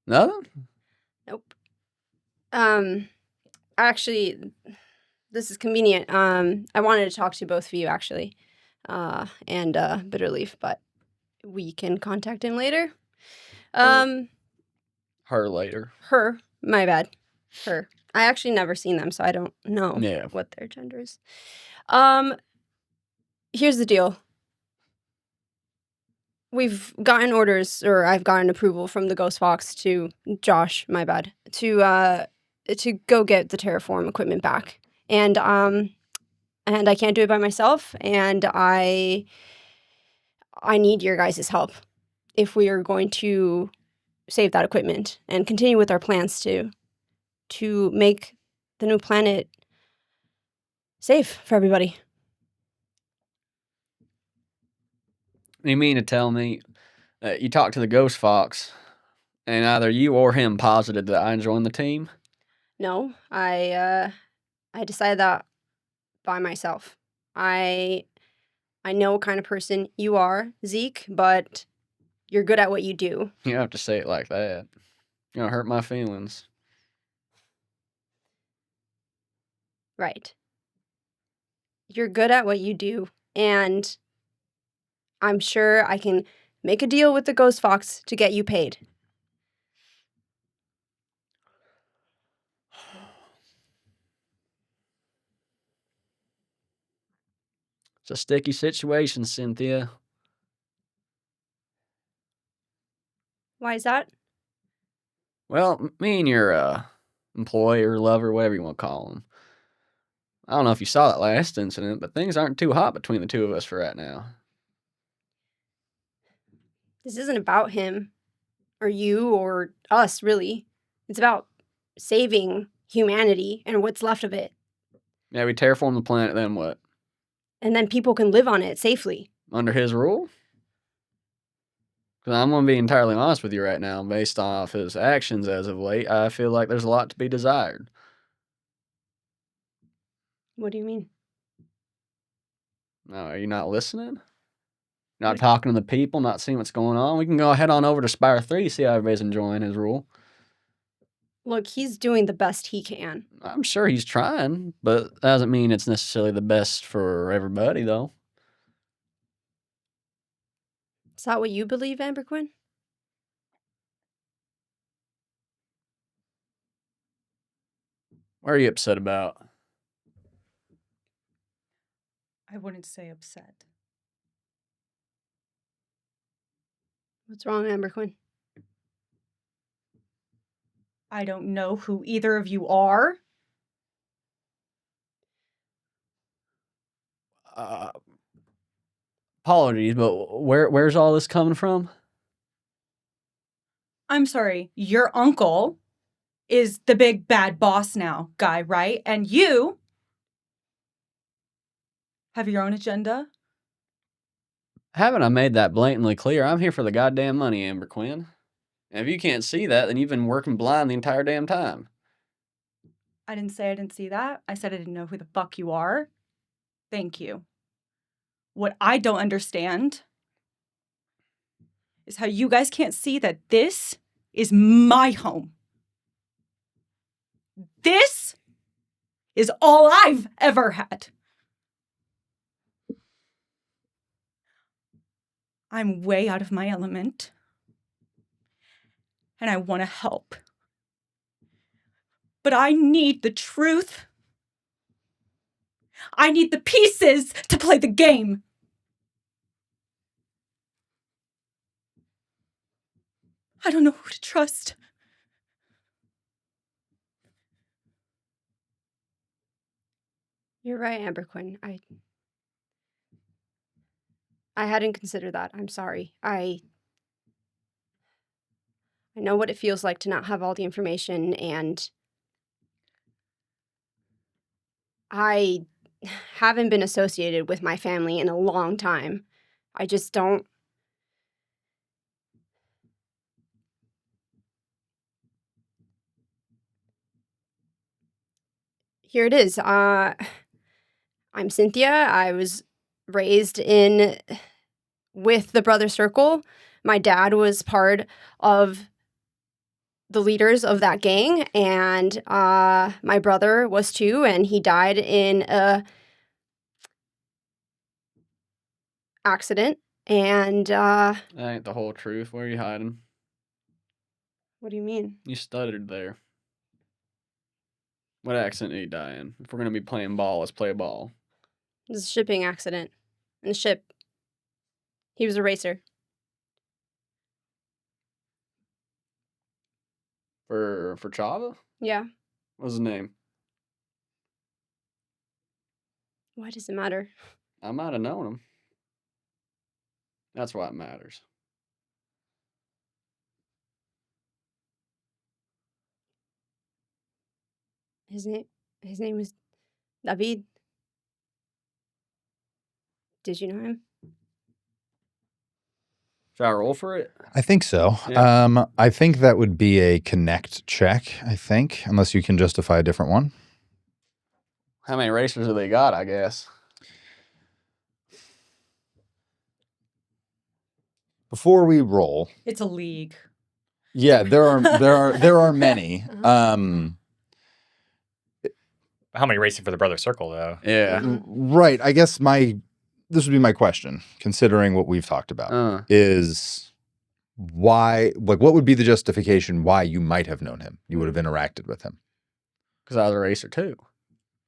E: Nothing?
C: Nope. Actually, this is convenient. I wanted to talk to both of you, actually. And Bitterleaf, but we can contact him later.
E: Her later.
C: Her. My bad. Her. I actually never seen them, so I don't know what their gender is. Here's the deal. we've gotten orders, or I've gotten approval from the Ghost Fox Josh, my bad, to go get the terraform equipment back. And I can't do it by myself, and I need your guys' help if we are going to save that equipment and continue with our plans to make the new planet safe for everybody.
E: You mean to tell me that you talked to the Ghost Fox, and either you or him posited that I joined the team?
C: No, I decided that by myself. I know what kind of person you are, Zeke, but you're good at what you do.
E: You don't have to say it like that. You're gonna hurt my feelings.
C: Right. You're good at what you do, and I'm sure I can make a deal with the Ghost Fox to get you paid.
E: It's a sticky situation, Cynthia.
C: Why is that?
E: Well, me and your employer, lover, whatever you want to call him. I don't know if you saw that last incident, but things aren't too hot between the two of us for right now.
C: This isn't about him or you or us, really. It's about saving humanity and what's left of it.
E: Yeah, we terraform the planet, then what?
C: And then people can live on it safely.
E: Under his rule? Because I'm going to be entirely honest with you right now. Based off his actions as of late, I feel like there's a lot to be desired.
C: What do you mean?
E: No, are you not listening? Not talking to the people, not seeing what's going on? We can go head on over to Spire 3, see how everybody's enjoying his rule.
C: Look, he's doing the best he can.
E: I'm sure he's trying, but that doesn't mean it's necessarily the best for everybody, though.
C: Is that what you believe, Amber Quinn?
E: What are you upset about?
B: I wouldn't say upset.
C: What's wrong, Amber Quinn?
B: I don't know who either of you are.
E: Apologies, but where's all this coming from?
B: I'm sorry, your uncle is the big bad boss now guy, right? And you have your own agenda?
E: Haven't I made that blatantly clear? I'm here for the goddamn money, Amber Quinn. And if you can't see that, then you've been working blind the entire damn time.
B: I didn't say I didn't see that. I said I didn't know who the fuck you are. Thank you. What I don't understand is how you guys can't see that this is my home. This is all I've ever had. I'm way out of my element. And I want to help. But I need the truth. I need the pieces to play the game. I don't know who to trust.
C: You're right, Amber Quinn. I hadn't considered that. I'm sorry. I know what it feels like to not have all the information, and I haven't been associated with my family in a long time. I just don't. Here it is. I'm Cynthia. I was raised with the Brother Circle. My dad was part of the leaders of that gang, and my brother was too, and he died in a accident. And
E: That ain't the whole truth. What are you hiding?
C: what do you mean?
E: You stuttered there. What accident did he die in? If we're going to be playing ball, let's play ball.
C: It was a shipping accident in the ship. He was a racer.
E: For Chava?
C: Yeah.
E: What's his name?
C: Why does it matter?
E: I might have known him. That's why it matters.
C: His name was David. Did you know him?
E: Should I roll for it?
A: I think so.
E: Yeah.
A: I think that would be a connect check, I think, unless you can justify a different one.
E: How many racers do they got, I guess?
A: Before we roll,
B: It's a league.
A: yeah, there are many.
D: How many racing for the Brother Circle, though?
E: Yeah.
A: Right. I guess this would be my question, considering what we've talked about, is why, like, what would be the justification why you might have known him? You would have interacted with him.
E: Because I was a racer too.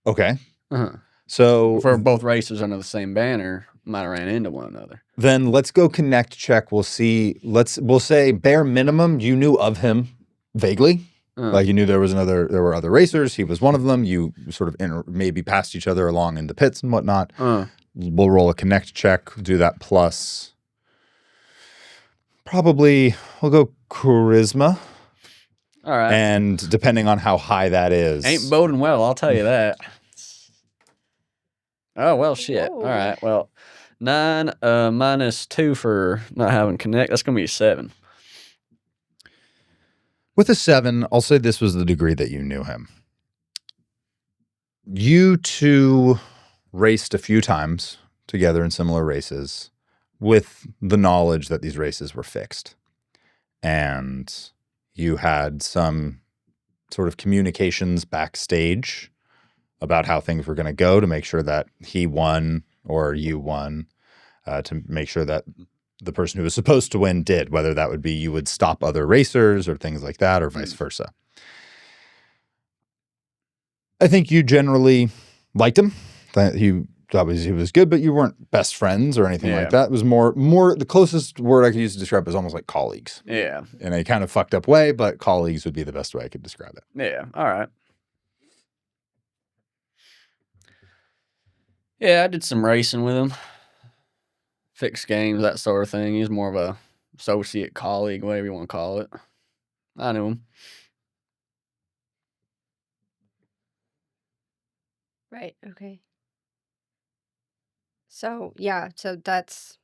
A: Okay.
E: Uh-huh.
A: So
E: If we're both racers under the same banner, might have ran into one another.
A: then let's go connect check. We'll see. We'll say bare minimum, you knew of him vaguely. Like you knew there were other racers. He was one of them. You sort of maybe passed each other along in the pits and whatnot. We'll roll a connect check, do that plus. Probably we'll go charisma.
E: All right.
A: And depending on how high that is.
E: Ain't boding well, I'll tell you that. Oh, well, shit.
C: Whoa.
E: All right. Well, 9 minus 2 for not having connect. That's going to be a 7.
A: With a 7, I'll say this was the degree that you knew him. You two raced a few times together in similar races with the knowledge that these races were fixed. And you had some sort of communications backstage about how things were going to go to make sure that he won or you won, to make sure that the person who was supposed to win did, whether that would be you would stop other racers or things like that or vice versa. I think you generally liked him. That he was good, but you weren't best friends or anything like that. It was more the closest word I could use to describe it is almost like colleagues.
E: Yeah.
A: In a kind of fucked up way, but colleagues would be the best way I could describe it.
E: Yeah. All right. Yeah, I did some racing with him. Fixed games, that sort of thing. He's more of a associate, colleague, whatever you want to call it. I knew him.
C: Right. Okay. So yeah. So that's.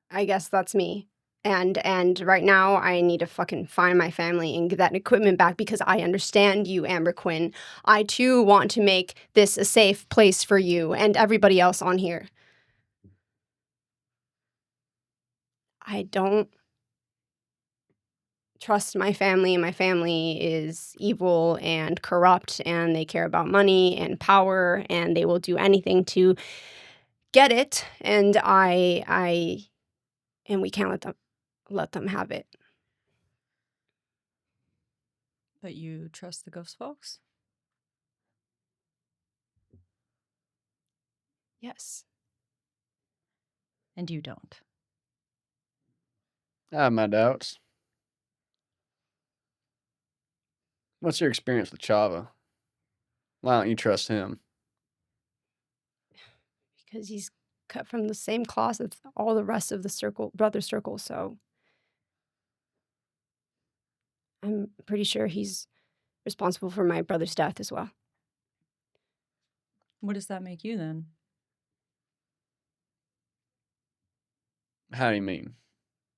C: I guess that's me. And right now I need to fucking find my family and get that equipment back because I understand you, Amber Quinn. I too want to make this a safe place for you and everybody else on here. I don't trust my family, and my family is evil and corrupt, and they care about money and power, and they will do anything to get it. And we can't let them have it.
B: But you trust the ghost folks?
C: Yes.
B: And you don't.
E: I have my doubts. What's your experience with Chava? Why don't you trust him?
C: Because he's cut from the same cloth as all the rest of the brother circle, so I'm pretty sure he's responsible for my brother's death as well.
B: What does that make you then?
E: How do you mean?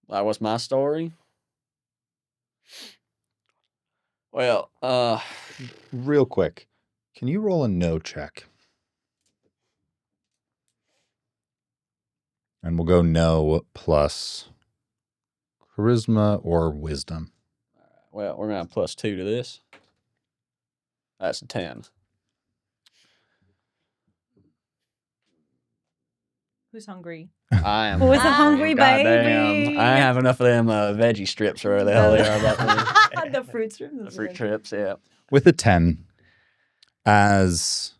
E: Like, what's my story? Well,
A: Real quick, can you roll a no check? And we'll go no plus charisma or wisdom.
E: well, we're going to have +2 to this. That's a 10.
B: Who's hungry?
E: I am.
B: Who's a hungry
E: Goddamn.
B: baby?
E: I have enough of them veggie strips or whatever the hell they are. About
B: The fruit strips.
E: the fruit strips, yeah.
A: With a 10, as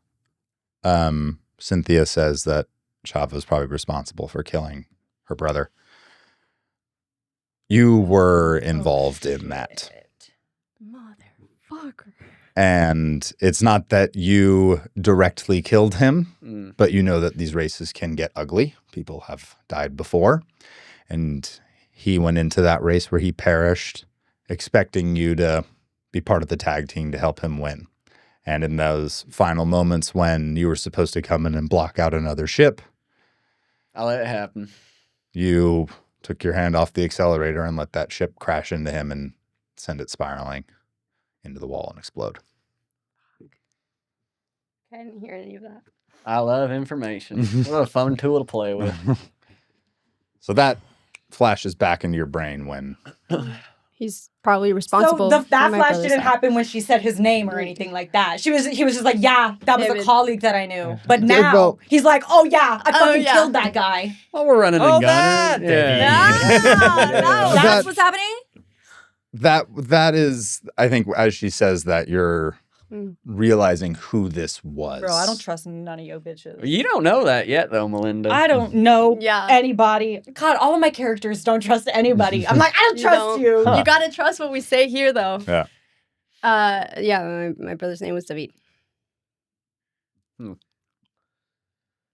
A: Cynthia says that Chava is probably responsible for killing her brother, You were involved in that.
C: Motherfucker.
A: And it's not that you directly killed him,
E: Mm.
A: but you know that these races can get ugly. People have died before. And he went into that race where he perished, expecting you to be part of the tag team to help him win. And in those final moments when you were supposed to come in and block out another ship,
E: I'll let it happen.
A: you took your hand off the accelerator and let that ship crash into him and send it spiraling into the wall and explode.
C: I didn't hear any of that.
E: I love information. What a fun tool to play with.
A: So that flashes back into your brain when
C: He's probably responsible.
B: So that
C: for my
B: flash
C: brother's
B: didn't
C: death.
B: happen when she said his name or anything like that. He was just like, yeah, that was a
C: David.
B: colleague that I knew. But
A: Yeah,
B: now
A: well-
B: he's like, oh yeah, I
C: Oh,
B: fucking
C: yeah.
B: killed that guy.
E: Oh, we're running
D: Oh,
E: and
D: that,
E: gunning.
D: baby.
C: Ah, no,
A: That-
C: that's what's happening?
A: that is, I think, as she says that, you're
C: Mm.
A: realizing who this was.
B: Bro, I don't trust none of your bitches.
E: You don't know that yet, though, Melinda.
B: I don't know
C: Yeah.
B: anybody. God, all of my characters don't trust anybody. I'm like, I don't
C: You
B: trust
C: don't.
B: you.
A: Huh.
C: You gotta trust what we say here, though.
A: Yeah.
C: Yeah, my brother's name was David.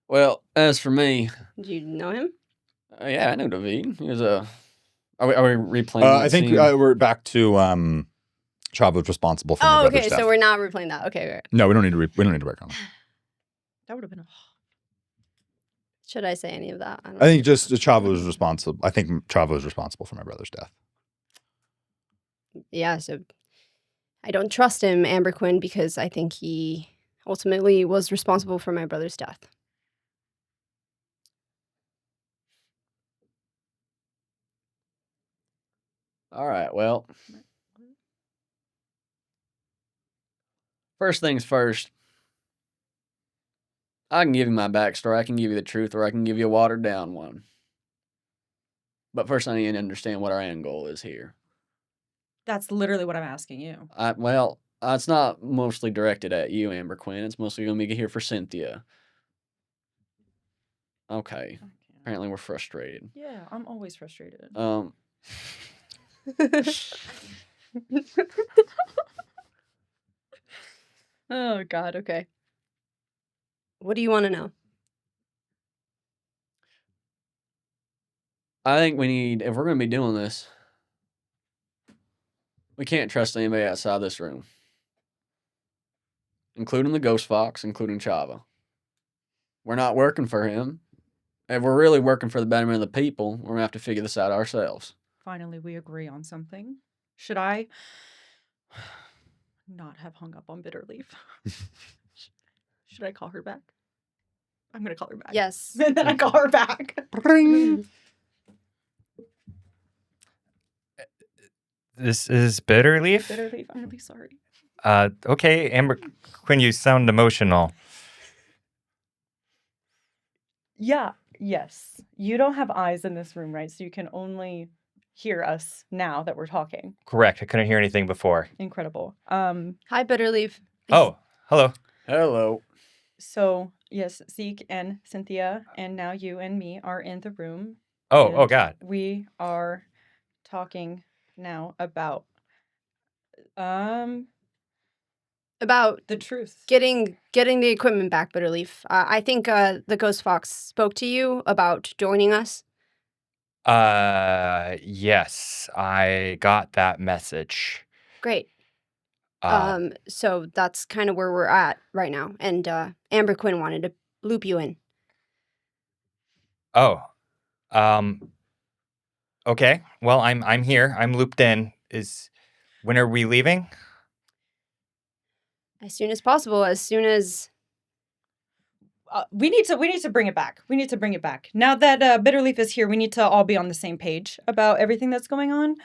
E: Well, as for me,
C: Do you know him?
E: yeah, I know David. He was a. Are we replaying?
A: I
E: that
A: think
E: scene?
A: we're back to Chav was responsible for my
C: Oh,
A: brother's
C: okay,
A: death.
C: so we're not replaying that. Okay, right.
A: No, we don't need to. We don't need to work on it.
B: That would have been.
C: Should I say any of that? I don't
A: I think just Chav was responsible. I think Chav was responsible for my brother's death.
C: Yeah, so I don't trust him, Amber Quinn, because I think he ultimately was responsible for my brother's death.
E: All right. Well, first things first. I can give you my backstory. I can give you the truth, or I can give you a watered down one. But first, I need to understand what our end goal is here.
B: That's literally what I'm asking you.
E: It's not mostly directed at you, Amber Quinn. It's mostly going to be here for Cynthia. Okay. Apparently, we're frustrated.
B: Yeah, I'm always frustrated.
C: Oh, God, okay. What do you want to know?
E: I think we need, if we're going to be doing this, we can't trust anybody outside this room, including the Ghost Fox, including Chava. We're not working for him. If we're really working for the betterment of the people, we're going to have to figure this out ourselves.
B: Finally, we agree on something. Should I not have hung up on Bitterleaf? Should I call her back? I'm going to call her back.
C: Yes.
B: And then I call her back.
D: This is Bitterleaf.
B: Bitterleaf, I'm really sorry.
D: Okay, Amber Quinn, you sound emotional.
B: Yeah, yes. You don't have eyes in this room, right? So you can only hear us now that we're talking.
D: Correct. I couldn't hear anything before.
B: Incredible.
C: Hi, Bitterleaf.
D: Oh, hello.
E: Hello.
B: So yes, Zeke and Cynthia, and now you and me are in the room.
D: Oh,
B: and
D: God.
B: We are talking now about
C: About
B: the truth.
C: getting the equipment back, Bitterleaf. I think the Ghost Fox spoke to you about joining us.
D: Yes, I got that message.
C: Great.
D: Uh,
C: So that's kind of where we're at right now. And Amber Quinn wanted to loop you in.
D: oh, okay. Well, I'm here. I'm looped in. When are we leaving?
C: As soon as possible, as soon as
B: We need to bring it back. We need to bring it back. Now that Bitterleaf is here, we need to all be on the same page about everything that's going on.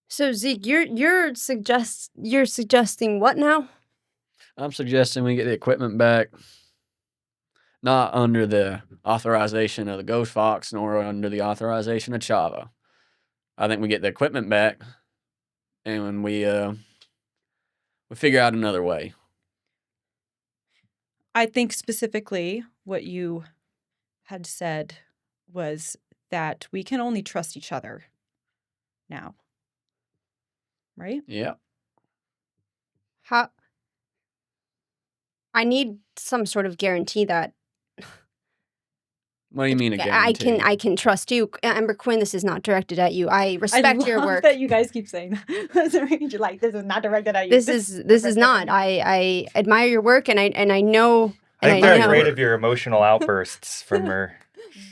C: So Zeke, you're suggesting what now?
E: I'm suggesting we get the equipment back, not under the authorization of the Ghost Fox, nor under the authorization of Chava. I think we get the equipment back, and when we figure out another way.
B: I think specifically what you had said was that we can only trust each other now. Right?
E: Yeah.
C: How? I need some sort of guarantee that
E: What do you mean a guarantee?
C: I can trust you. Amber Quinn, this is not directed at you. I respect your work.
B: That you guys keep saying that. You're like, this is not directed at you.
C: This is not. I admire your work, and I know.
D: I think
C: and
D: they're
C: know.
D: afraid of your emotional outbursts from her.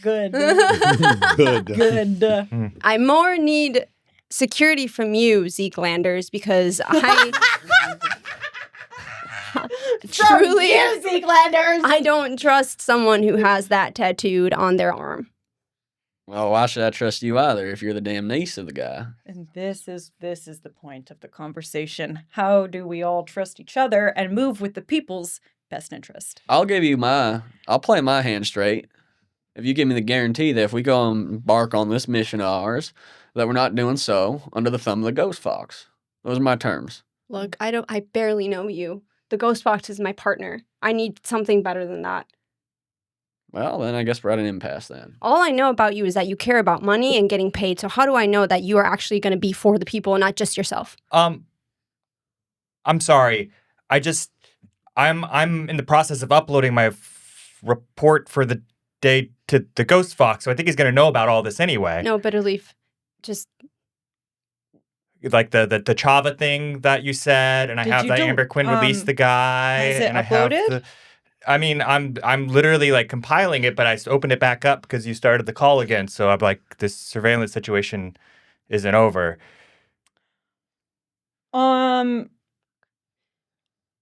B: Good.
A: Good.
B: Good.
C: I more need security from you, Zeke Landers, because I truly,
B: Zeke Landers.
C: I don't trust someone who has that tattooed on their arm.
E: Well, why should I trust you either if you're the damn niece of the guy?
B: And this is the point of the conversation. How do we all trust each other and move with the people's best interest?
E: I'll play my hand straight. If you give me the guarantee that if we go and embark on this mission of ours, that we're not doing so under the thumb of the Ghost Fox. Those are my terms.
C: Look, I barely know you. The Ghost Fox is my partner. I need something better than that.
E: Well, then I guess we're at an impasse then.
C: All I know about you is that you care about money and getting paid. So how do I know that you are actually going to be for the people and not just yourself?
D: I'm sorry. I'm in the process of uploading my report for the day to the Ghost Fox, so I think he's going to know about all this anyway.
C: No, Bitterleaf. Just
D: Like the Chava thing that you said, and I
B: Did
D: have
B: you
D: that
B: do-
D: Amber Quinn released the guy.
B: is it
D: and I have
B: uploaded?
D: I mean, I'm literally like compiling it, but I opened it back up because you started the call again. So I'm like, this surveillance situation isn't over.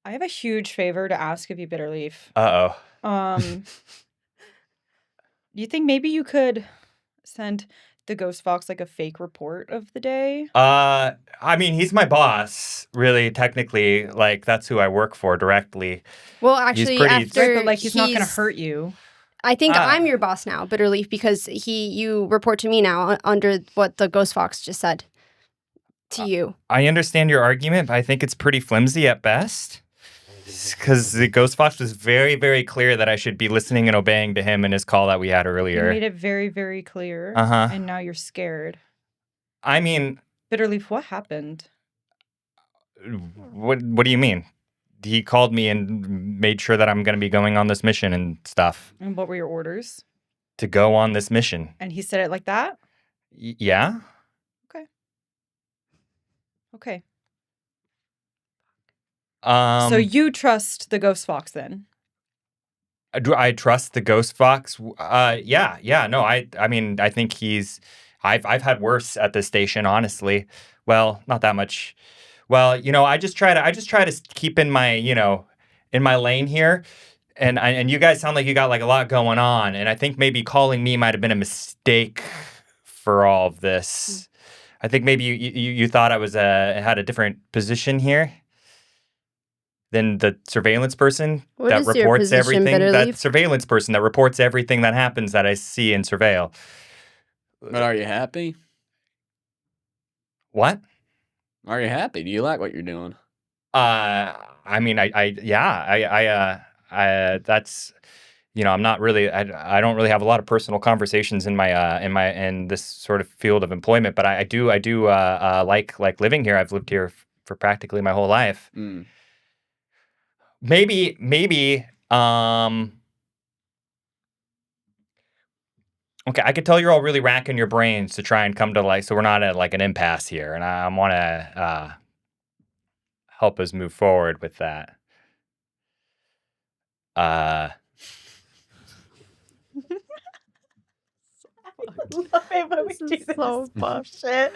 B: I have a huge favor to ask of you, Bitterleaf.
D: Uh-oh.
B: Do you think maybe you could send the Ghost Fox like a fake report of the day?
D: I mean, he's my boss, really, technically. Like, that's who I work for directly.
C: well, actually,
D: pretty-
C: after
B: Right, but like he's not going to hurt you.
C: I think
D: Ah.
C: I'm your boss now, Bitterleaf, because you report to me now under what the Ghost Fox just said to you.
D: I understand your argument, but I think it's pretty flimsy at best. Because the Ghost Fox was very, very clear that I should be listening and obeying to him in his call that we had
B: You
D: earlier.
B: made it very, very clear.
D: Uh-huh.
B: And now you're scared.
D: I mean,
B: Bitterleaf, what happened?
D: what do you mean? He called me and made sure that I'm going to be going on this mission and stuff.
B: And what were your orders?
D: To go on this mission.
B: And he said it like that?
D: Yeah?
B: Okay.
D: So
B: So you trust the Ghost Fox then?
D: do I trust the Ghost Fox? Yeah. No, I mean, I think I've had worse at this station, honestly. Well, not that much. Well, I just try to keep in my, in my lane here. And you guys sound like you got like a lot going on. And I think maybe calling me might have been a mistake for all of this. I think maybe you thought I was had a different position here than the surveillance person
C: What
D: that
C: is your
D: reports
C: position,
D: everything. That
C: Bitterleaf?
D: surveillance person that reports everything that happens that I see in surveil.
E: But are you happy?
D: What?
E: Are you happy? Do you like what you're doing?
D: I mean, that's, I'm not really, I don't really have a lot of personal conversations in in this sort of field of employment, but I do like living here. I've lived here for practically my whole life.
E: Mm.
D: Maybe, okay, I could tell you're all really racking your brains to try and come to so we're not at like an impasse here, and I want to help us move forward with that.
B: Love it when we
C: This
B: do
C: is
B: this
C: so fucked.
B: shit.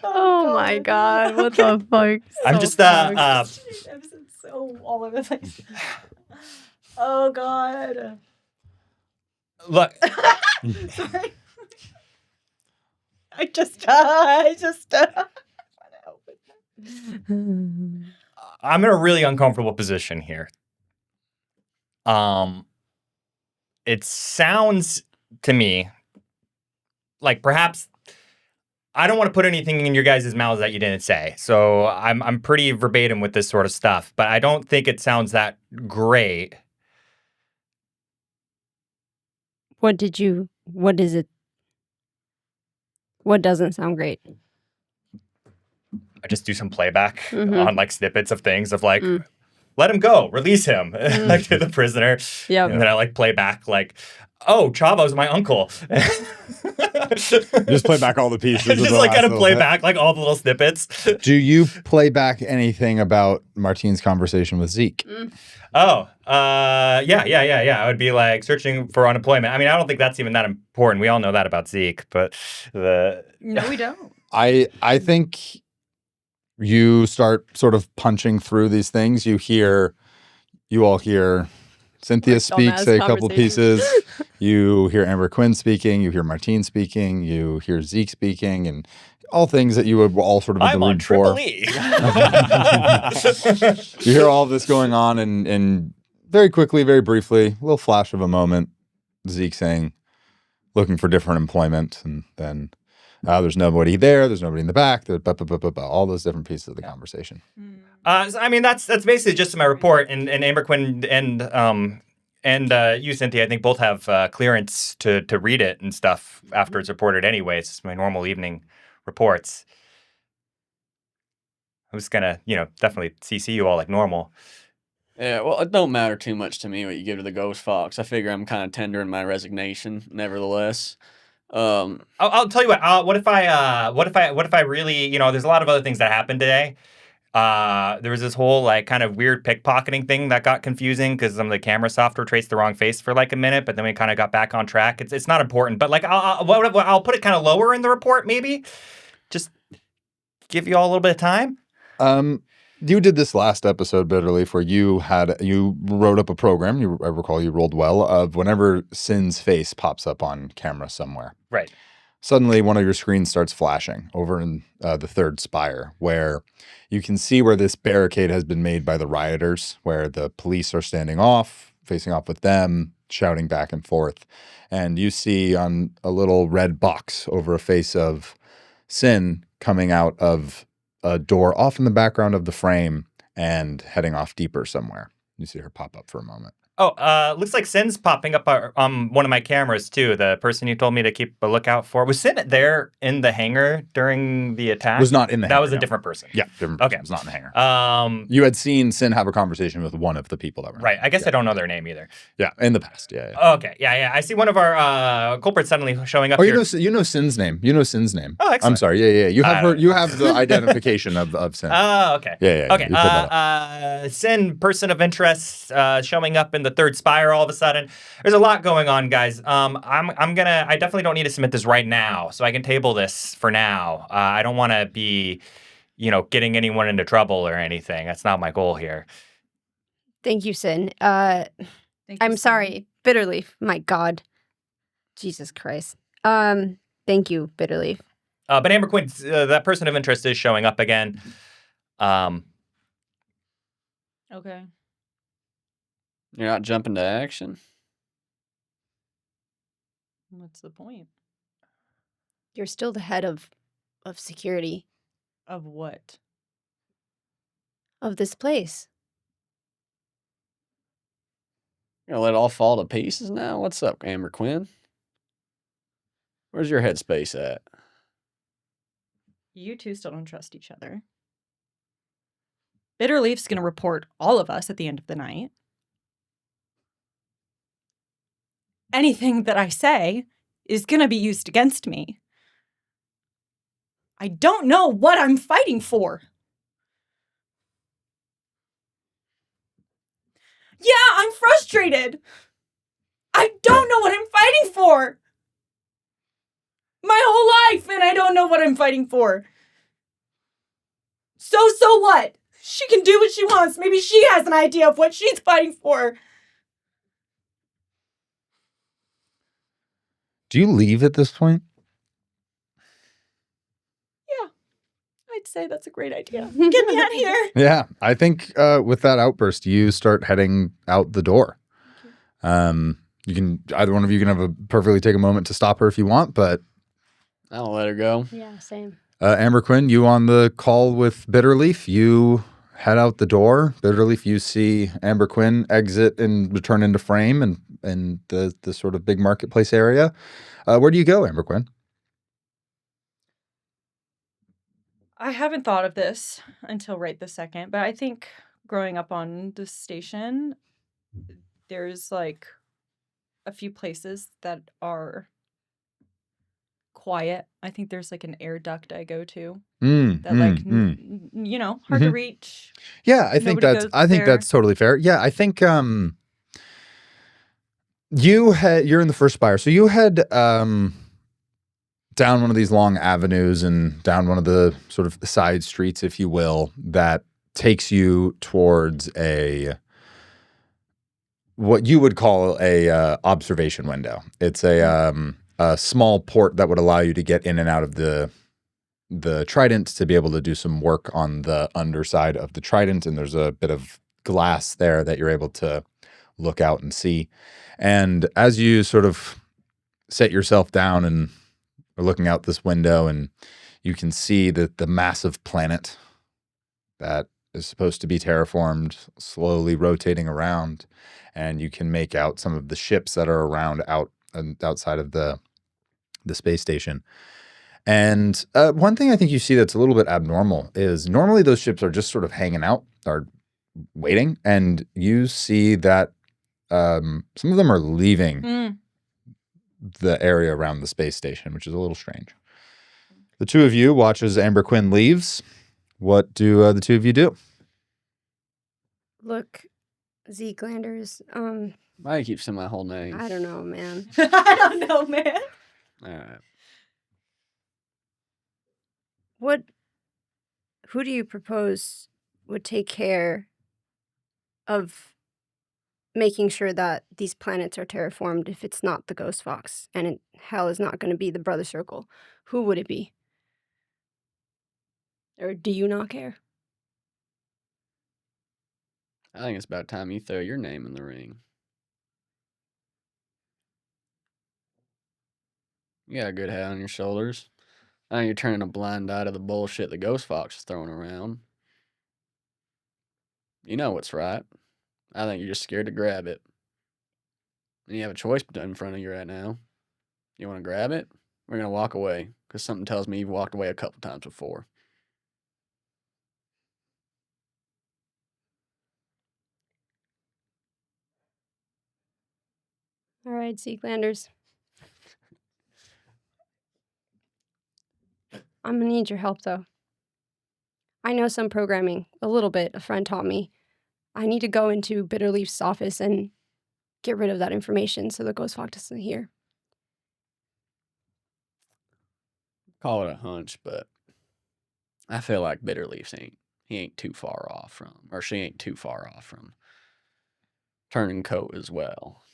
C: Oh my god, what the fuck?
D: I'm
C: So
D: just
C: fucked.
B: Episode's so all over the place. Oh god.
D: look.
B: Sorry. I just
D: I'm in a really uncomfortable position here. It sounds to me like perhaps I don't want to put anything in your guys' mouths that you didn't say. So I'm pretty verbatim with this sort of stuff, but I don't think it sounds that great.
C: What is it? What doesn't sound great?
D: I just do some playback
C: Mhm.
D: on like snippets of things of like, let him go, release him, like to the prisoner.
C: Yep.
D: And then I like play back like, oh, Chavo's my uncle.
A: Just play back all the pieces. of
D: Just
A: the
D: like
A: last
D: kind of
A: little
D: play
A: bit.
D: back like all the little snippets.
A: Do you play back anything about Martine's conversation with Zeke?
D: Oh, yeah. I would be like searching for unemployment. I mean, I don't think that's even that important. We all know that about Zeke, but
B: No, we don't.
A: I think you start sort of punching through these things. You all hear Cynthia
C: Like
A: speak,
C: dumbass
A: say a couple
C: conversation.
A: pieces. You hear Amber Quinn speaking. You hear Martine speaking. You hear Zeke speaking, and all things that you would all sort of in
D: I'm
A: the
D: on
A: room
D: Triple
A: for.
D: E.
A: You hear all of this going on, and very quickly, very briefly, a little flash of a moment. Zeke saying, looking for different employment, and then there's nobody there. There's nobody in the back. There's all those different pieces of the conversation.
D: So, I mean, that's basically just my report, and Amber Quinn and you, Cynthia, I think both have clearance to read it and stuff after it's reported anyway. It's just my normal evening reports. I'm just gonna, definitely CC you all like normal.
E: Yeah, well, it don't matter too much to me what you give to the Ghost Fox. I figure I'm kind of tendering my resignation, nevertheless.
D: I'll tell you what. What if I really, there's a lot of other things that happened today. There was this whole like kind of weird pickpocketing thing that got confusing because some of the camera software traced the wrong face for like a minute, but then we kind of got back on track. It's not important, but like I'll put it kind of lower in the report, maybe. Just give you all a little bit of time.
A: You did this last episode, Bitterleaf, where you wrote up a program. I recall you rolled well of whenever Sin's face pops up on camera somewhere.
D: Right.
A: Suddenly, one of your screens starts flashing over in the third spire, where you can see where this barricade has been made by the rioters, where the police are standing off, facing off with them, shouting back and forth. And you see on a little red box over a face of Sin coming out of a door off in the background of the frame and heading off deeper somewhere. You see her pop up for a moment.
D: Oh, looks like Sin's popping up on one of my cameras too. The person you told me to keep a lookout for. Was Sin there in the hangar during the attack?
A: Was not in the hangar.
D: That was a
A: no.
D: different person.
A: Yeah, different
D: Okay.
A: person. Was not in the hangar. You had seen Sin have a conversation with one of the people that were in
D: Right. I guess I don't know their name either.
A: Yeah, in the past. Yeah.
D: Okay. Yeah. I see one of our culprits suddenly showing up
A: Oh,
D: here.
A: you know Sin's name. You know Sin's name.
D: Oh, excellent.
A: I'm sorry. Yeah. You have you have the identification of Sin.
D: Oh, okay.
A: Yeah.
D: Okay.
A: You pulled that up.
D: Sin, person of interest, showing up in the third spire all of a sudden. There's a lot going on, guys. I definitely don't need to submit this right now, so I can table this for now. I don't want to be, getting anyone into trouble or anything. That's not my goal here.
C: Thank you, Sin.
B: Thank you,
C: I'm
B: Sam.
C: sorry, Bitterleaf. My God, Jesus Christ. Thank you, Bitterleaf.
D: But Amber Quinn, that person of interest is showing up again.
B: Okay.
E: You're not jumping to action.
B: What's the point?
C: You're still the head of security
B: Of what?
C: of this place.
E: You're gonna let it all fall to pieces now? What's up, Amber Quinn? Where's your headspace at?
B: You two still don't trust each other. Bitterleaf's going to report all of us at the end of the night. Anything that I say is going to be used against me. I don't know what I'm fighting for. Yeah, I'm frustrated. I don't know what I'm fighting for. My whole life, and I don't know what I'm fighting for. So what? She can do what she wants. Maybe she has an idea of what she's fighting for.
A: Do you leave at this point?
B: I'd say that's a great idea. Get me out of here.
A: Yeah, I think with that outburst, you start heading out the door. You can either one of you can have perfectly take a moment to stop her if you want, but
E: I'll let her go.
C: Yeah, same.
A: Amber Quinn, you on the call with Bitterleaf, you head out the door. Bitterleaf, you see Amber Quinn exit and return into frame and the sort of big marketplace area. Where do you go, Amber Quinn?
B: I haven't thought of this until right this second, but I think growing up on the station, there's like a few places that are quiet. I think there's like an air duct I go to that hard to reach.
A: Yeah, I think
B: Nobody goes there.
A: that's totally fair. Yeah, I think you're in the first spire, so you head down one of these long avenues and down one of the sort of side streets, if you will, that takes you towards what you would call a observation window. It's a small port that would allow you to get in and out of the trident to be able to do some work on the underside of the trident, and there's a bit of glass there that you're able to look out and see. And as you sort of set yourself down and are looking out this window, and you can see that the massive planet that is supposed to be terraformed slowly rotating around, and you can make out some of the ships that are around outside of the space station. And one thing I think you see that's a little bit abnormal is normally those ships are just sort of hanging out or waiting, and you see that some of them are leaving the area around the space station, which is a little strange. The two of you watch as Amber Quinn leaves. What do the two of you do?
C: Look, Zeke Landers,
E: Why do you keep saying my whole name?
C: I don't know, man.
B: I don't know, man.
E: All right.
C: Who do you propose would take care of making sure that these planets are terraformed if it's not the Ghost Fox and hell is not going to be the Brother Circle? Who would it be? Or do you not care?
E: I think it's about time you throw your name in the ring. You got a good head on your shoulders. I think you're turning a blind eye to the bullshit the Ghost Fox is throwing around. You know what's right. I think you're just scared to grab it. And you have a choice in front of you right now. You want to grab it? We're going to walk away, because something tells me you've walked away a couple times before.
C: All right, Zeke Landers. I'm going to need your help, though. I know some programming, a little bit. A friend taught me. I need to go into Bitterleaf's office and get rid of that information so the Ghost Fox doesn't hear.
E: Call it a hunch, but I feel like Bitterleaf he ain't too far off from, or she ain't too far off from turning coat as well.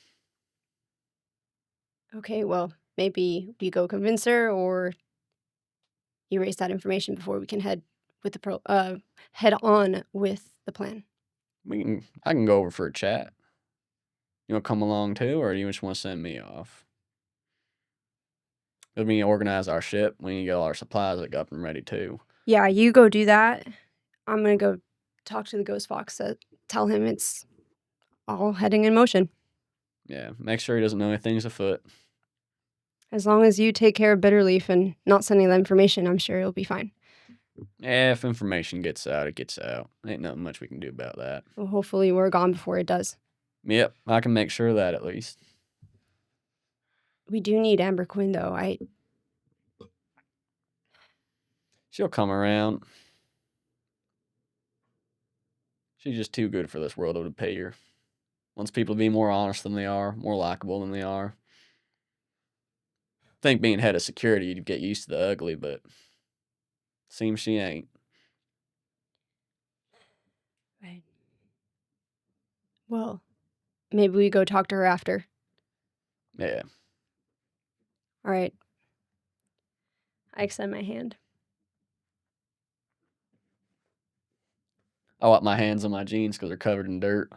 C: Okay, well, maybe we go convince her or erase that information before we can head on with the plan.
E: I can go over for a chat. You want to come along too, or do you just want to send me off? Let me organize our ship. We need to get all our supplies like up and ready too.
C: Yeah, you go do that. I'm gonna go talk to the Ghost Fox. Tell him it's all heading in motion.
E: Yeah, make sure he doesn't know anything's afoot.
C: As long as you take care of Bitterleaf and not sending that information, I'm sure it'll be fine.
E: Yeah, if information gets out, it gets out. Ain't nothing much we can do about that.
C: Well, hopefully we're gone before it does.
E: Yep, I can make sure of that at least.
C: We do need Amber Quinn, though.
E: She'll come around. She's just too good for this world to pay her. Wants people to be more honest than they are, more likable than they are. I think being head of security, you'd get used to the ugly, but seems she ain't.
C: Right. Well, maybe we go talk to her after.
E: Yeah.
C: All right. I extend my hand.
E: I wipe my hands on my jeans because they're covered in dirt.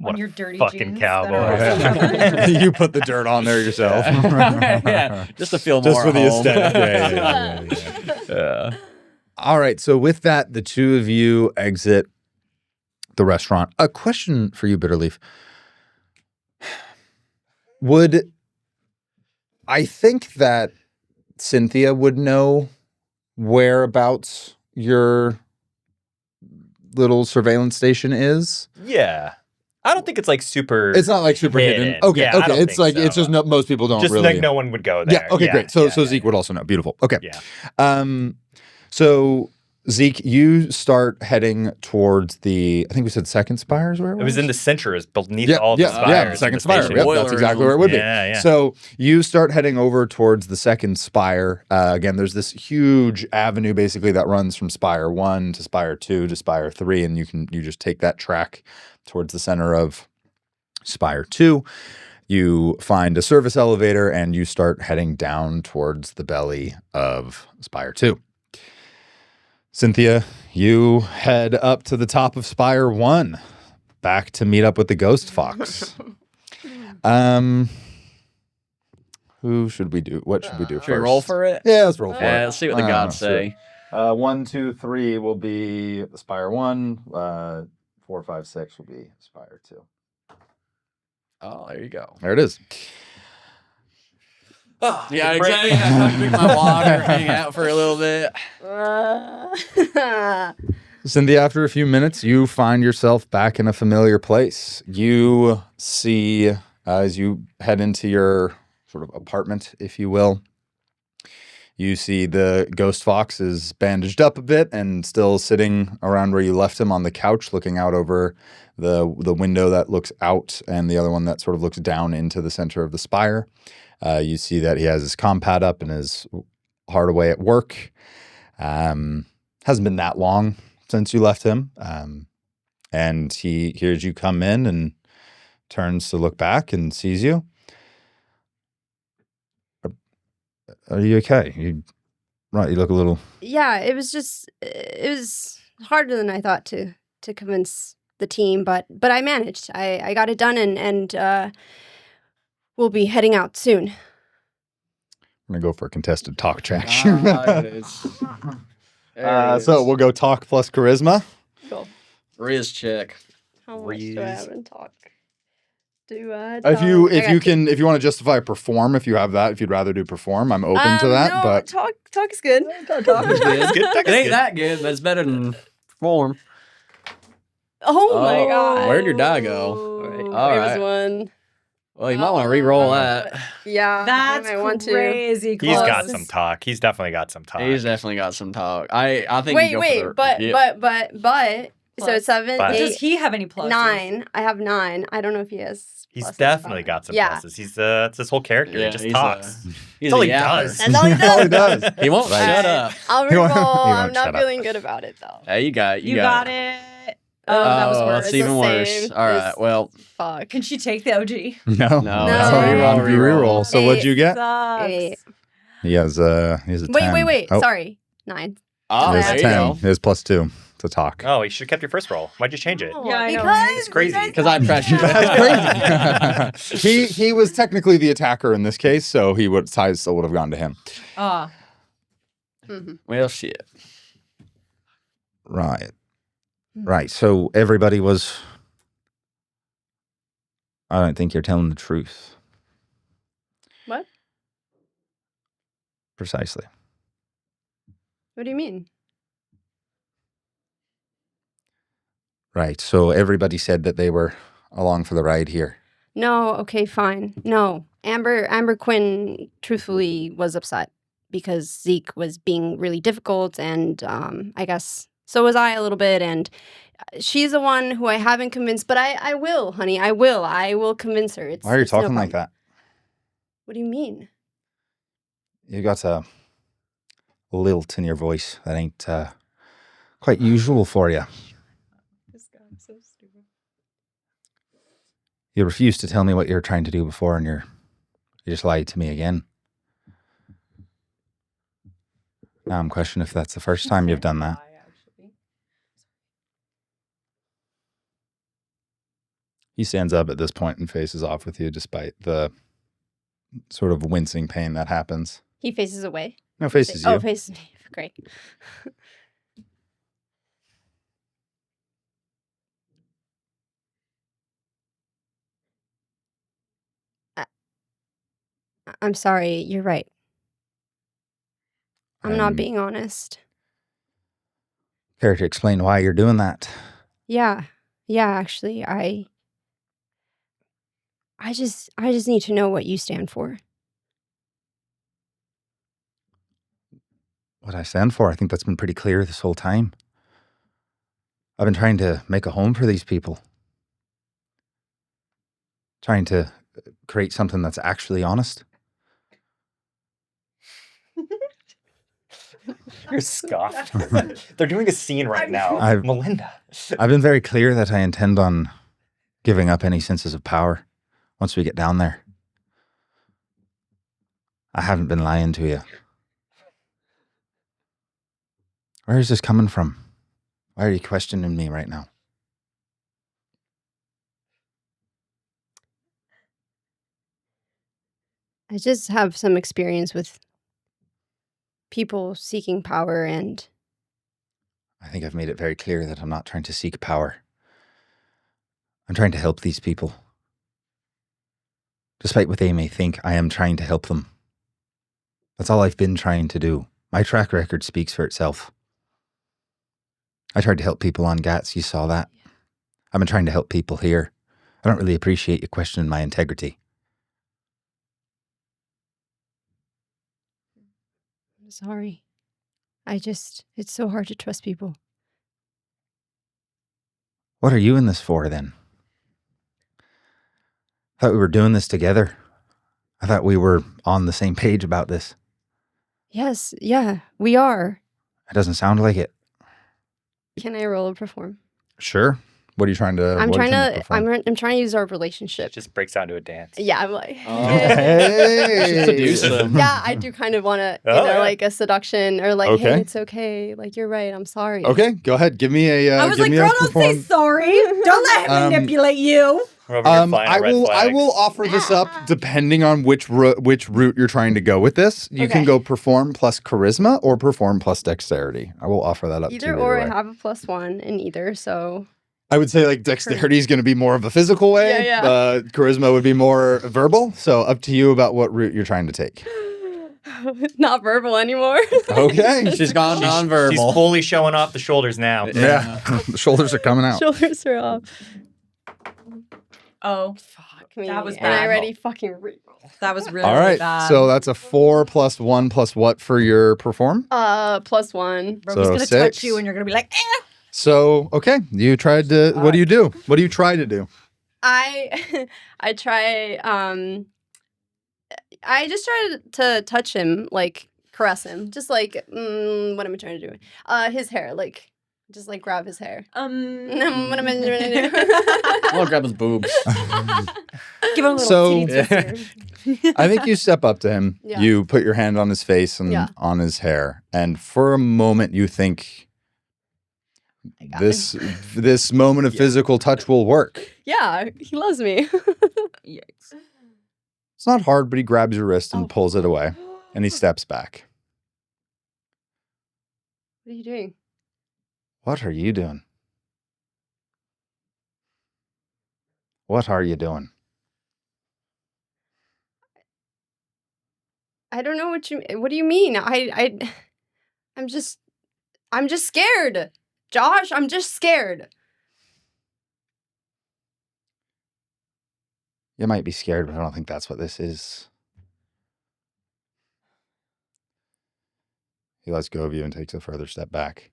D: What
B: On
D: a
B: your dirty
D: fucking
B: jeans that
D: cowboy.
B: are also
A: You put the dirt on there yourself.
E: Yeah, just to feel more
A: Just for the
E: home.
A: aesthetic. Yeah.
E: Yeah.
A: All right. So with that, the two of you exit the restaurant. A question for you, Bitterleaf. I think that Cynthia would know whereabouts your little surveillance station is?
D: Yeah. I don't think it's like super.
A: It's not like super hidden. Okay,
D: Yeah, I
A: okay.
D: don't
A: It's
D: think
A: like
D: so.
A: it's just most people don't
D: Just
A: really.
D: like no one would go there.
A: Yeah. Okay. Great. So Zeke would also know. Beautiful. Okay.
D: Yeah.
A: So Zeke, you start heading towards the. I think we said second spire is where
D: It was in the center, is beneath
A: Yeah,
D: all the
A: yeah,
D: spires.
A: yeah.
D: in the
A: Second spire.
D: station.
A: Yep,
E: Boiler
A: that's exactly
E: room.
A: where it would
D: Yeah,
A: be.
D: yeah.
A: So you start heading over towards the second spire. Again, there's this huge avenue basically that runs from Spire 1 to Spire 2 to Spire 3, and you just take that track towards the center of Spire 2. You find a service elevator and you start heading down towards the belly of Spire 2. Cynthia, you head up to the top of Spire 1, back to meet up with the Ghost Fox. Who should we do? What should we do first?
E: Should we roll for it?
A: Yeah, let's roll for it.
E: Yeah, let's see what the gods say.
A: 1, 2, 3 will be Spire 1. 4, 5, 6 will be Spire 2.
E: Oh, there you go.
A: There it is.
E: Oh, yeah, exactly. I drink my water, hang out for a little bit.
A: Cynthia, after a few minutes, you find yourself back in a familiar place. You see, as you head into your sort of apartment, if you will, you see the Ghost Fox is bandaged up a bit and still sitting around where you left him on the couch, looking out over the window that looks out and the other one that sort of looks down into the center of the spire. You see that he has his compad up and is hard away at work. Hasn't been that long since you left him. And he hears you come in and turns to look back and sees you. Are you okay? You look a little...
C: Yeah, it was harder than I thought to convince the team, but I managed. I got it done and we'll be heading out soon.
A: I'm going to go for a contested talk check.
E: There it is.
A: So we'll go talk plus charisma.
C: Cool.
E: Riz check.
C: How much do I have in talk?
A: If you want to justify perform, if you have that, if you'd rather do perform, I'm open to that.
C: No,
A: but
C: talk is good.
E: Talk is good. It ain't that good, but it's better than perform.
C: Oh my
E: Oh,
C: god.
E: where'd your die go? All
C: It
E: right.
C: was one.
E: Well, you might want to re-roll that.
C: Yeah.
B: That's
C: I want to.
B: crazy
D: He's
B: close.
D: got some talk. He's definitely got some talk.
E: He's definitely got some talk. I think. you
C: Wait,
E: go for the,
C: but. So
B: Plus.
C: it's 7,
D: But-
C: 8,
B: Does he have any pluses?
C: 9. I have 9. I don't know if he has.
D: He's
C: pluses,
D: definitely
C: but-
D: got some
C: Yeah.
D: pluses. He's it's his whole character.
E: Yeah,
D: he just
E: he's
D: talks.
E: He's
D: That's all
E: a
D: he
E: yapper.
D: does.
C: That's all he
A: all he
C: does.
A: does.
E: He won't
A: Right.
E: shut up.
C: I'll
A: He won't-
C: re-roll.
A: he
C: I'm
A: won't
C: not
A: shut up.
C: feeling good about it though.
E: Hey, you got it.
B: You got it. Oh, that was
E: Oh,
B: worse.
E: that's
C: It's the
E: even worse.
C: same.
E: All right.
C: It's-
E: Well,
C: Fuck.
B: Can she take the OG?
A: No.
E: No,
A: That's
C: No.
A: a
E: Reroll,
A: reroll. So what'd you get?
B: Sucks.
C: 8.
A: He has a 10.
C: Wait.
A: Oh,
C: Sorry. 9.
E: oh,
A: he has
E: there
A: a
E: you
A: 10.
E: go.
A: He has +2 to talk.
D: Oh, you should have kept your first roll. Why'd you change it?
B: Yeah, I know,
C: because
B: right?
D: It's crazy.
E: Because I pressured.
A: That's crazy. he was technically the attacker in this case, so ties still would have gone to him.
B: Ah,
E: Well, shit.
A: Right. Right. So everybody was... I don't think you're telling the truth.
C: What?
A: Precisely.
C: What do you mean?
A: Right. So everybody said that they were along for the ride here.
C: No, okay, fine. No. Amber Quinn truthfully was upset because Zeke was being really difficult and I guess so was I a little bit and she's the one who I haven't convinced, but I will, honey. I will convince her.
A: Why are you
C: it's no
A: talking like
C: problem.
A: that?
C: What do you mean?
A: You got a lilt in your voice that ain't quite usual for you.
C: This guy's so stupid.
A: You refused to tell me what you were trying to do before, and you just lied to me again. Now I'm questioning if that's the first time you've done that. He stands up at this point and faces off with you, despite the sort of wincing pain that happens.
C: He faces away.
A: No, faces you.
C: Oh, faces me. Great. I'm sorry. You're right. I'm not
A: And
C: being honest.
A: care to explain why you're doing that?
C: Yeah. Yeah, actually, I just need to know what you stand for.
A: What I stand for, I think that's been pretty clear this whole time. I've been trying to make a home for these people. Trying to create something that's actually honest.
D: You're scoffed. They're doing a scene right now. Melinda.
A: I've been very clear that I intend on giving up any senses of power once we get down there. I haven't been lying to you. Where is this coming from? Why are you questioning me right now?
C: I just have some experience with people seeking power, and
A: I think I've made it very clear that I'm not trying to seek power. I'm trying to help these people. Despite what they may think, I am trying to help them. That's all I've been trying to do. My track record speaks for itself. I tried to help people on GATS, you saw that. I've been trying to help people here. I don't really appreciate you questioning my integrity.
C: I'm sorry. It's so hard to trust people.
A: What are you in this for, then? I thought we were doing this together. I thought we were on the same page about this.
C: Yes, yeah, we are.
A: It doesn't sound like it.
C: Can I roll a perform?
A: Sure. What are you trying to?
C: I'm
A: what are you
C: trying to.
A: perform?
C: I'm trying to use our
D: It
C: relationship.
D: just breaks out into a dance.
C: Yeah, I'm like.
A: Hey.
E: Seduce them.
C: Yeah, I do kind of want to,
D: Oh, yeah.
C: like a seduction or like,
A: Okay.
C: hey, it's okay. Like, you're right. I'm sorry.
A: Okay, go ahead. Give me a.
B: I was
A: give
B: like,
A: me
B: girl,
A: a
B: don't say
A: perform.
B: sorry. Don't let him
A: Um,
B: manipulate you.
D: We're over here flying
A: I
D: red
A: will. I
D: flags.
A: will offer this up depending on which route you're trying to go with this. You can
C: Okay.
A: go perform plus charisma or perform plus dexterity. I will offer that up to
C: Either
A: you.
C: or,
A: way.
C: I have a +1 in either, so.
A: I would say like dexterity is going to be more of a physical way.
C: Yeah.
A: Charisma would be more verbal. So up to you about what route you're trying to take.
C: Not verbal anymore.
A: Okay.
E: She's gone
D: She's
E: nonverbal.
D: fully showing off the shoulders now.
A: Yeah. The shoulders are coming out.
C: Shoulders are off.
B: Oh,
C: Fuck me.
B: That was
C: And I
B: bad.
C: already fucking
B: that was really
A: All right.
B: bad.
A: So that's a 4 plus 1 plus what for your perform?
C: +1.
B: Roby's
A: so
B: gonna
A: 6.
B: touch you, and you're gonna be like, eh.
A: So, okay. You tried to, what do you do? What do you try to do?
C: I try I just try to touch him, like caress him. Just like what am I trying to do? His hair, like just like grab his hair. What am I trying to do?
E: I'll grab his boobs.
B: Give him a little
A: So-
B: titty twister.
A: I think you step up to him.
C: Yeah.
A: You put your hand on his face and
C: Yeah.
A: on his hair. And for a moment, you think
C: I got
A: this moment of physical touch will work.
C: Yeah, he loves me.
B: Yikes.
A: It's not hard, but he grabs your wrist and
C: Oh.
A: pulls it away. And he steps back.
C: What are you doing?
A: What are you doing? What are you doing?
C: I don't know what do you mean? I'm just scared. Josh, I'm just scared.
A: You might be scared, but I don't think that's what this is. He lets go of you and takes a further step back.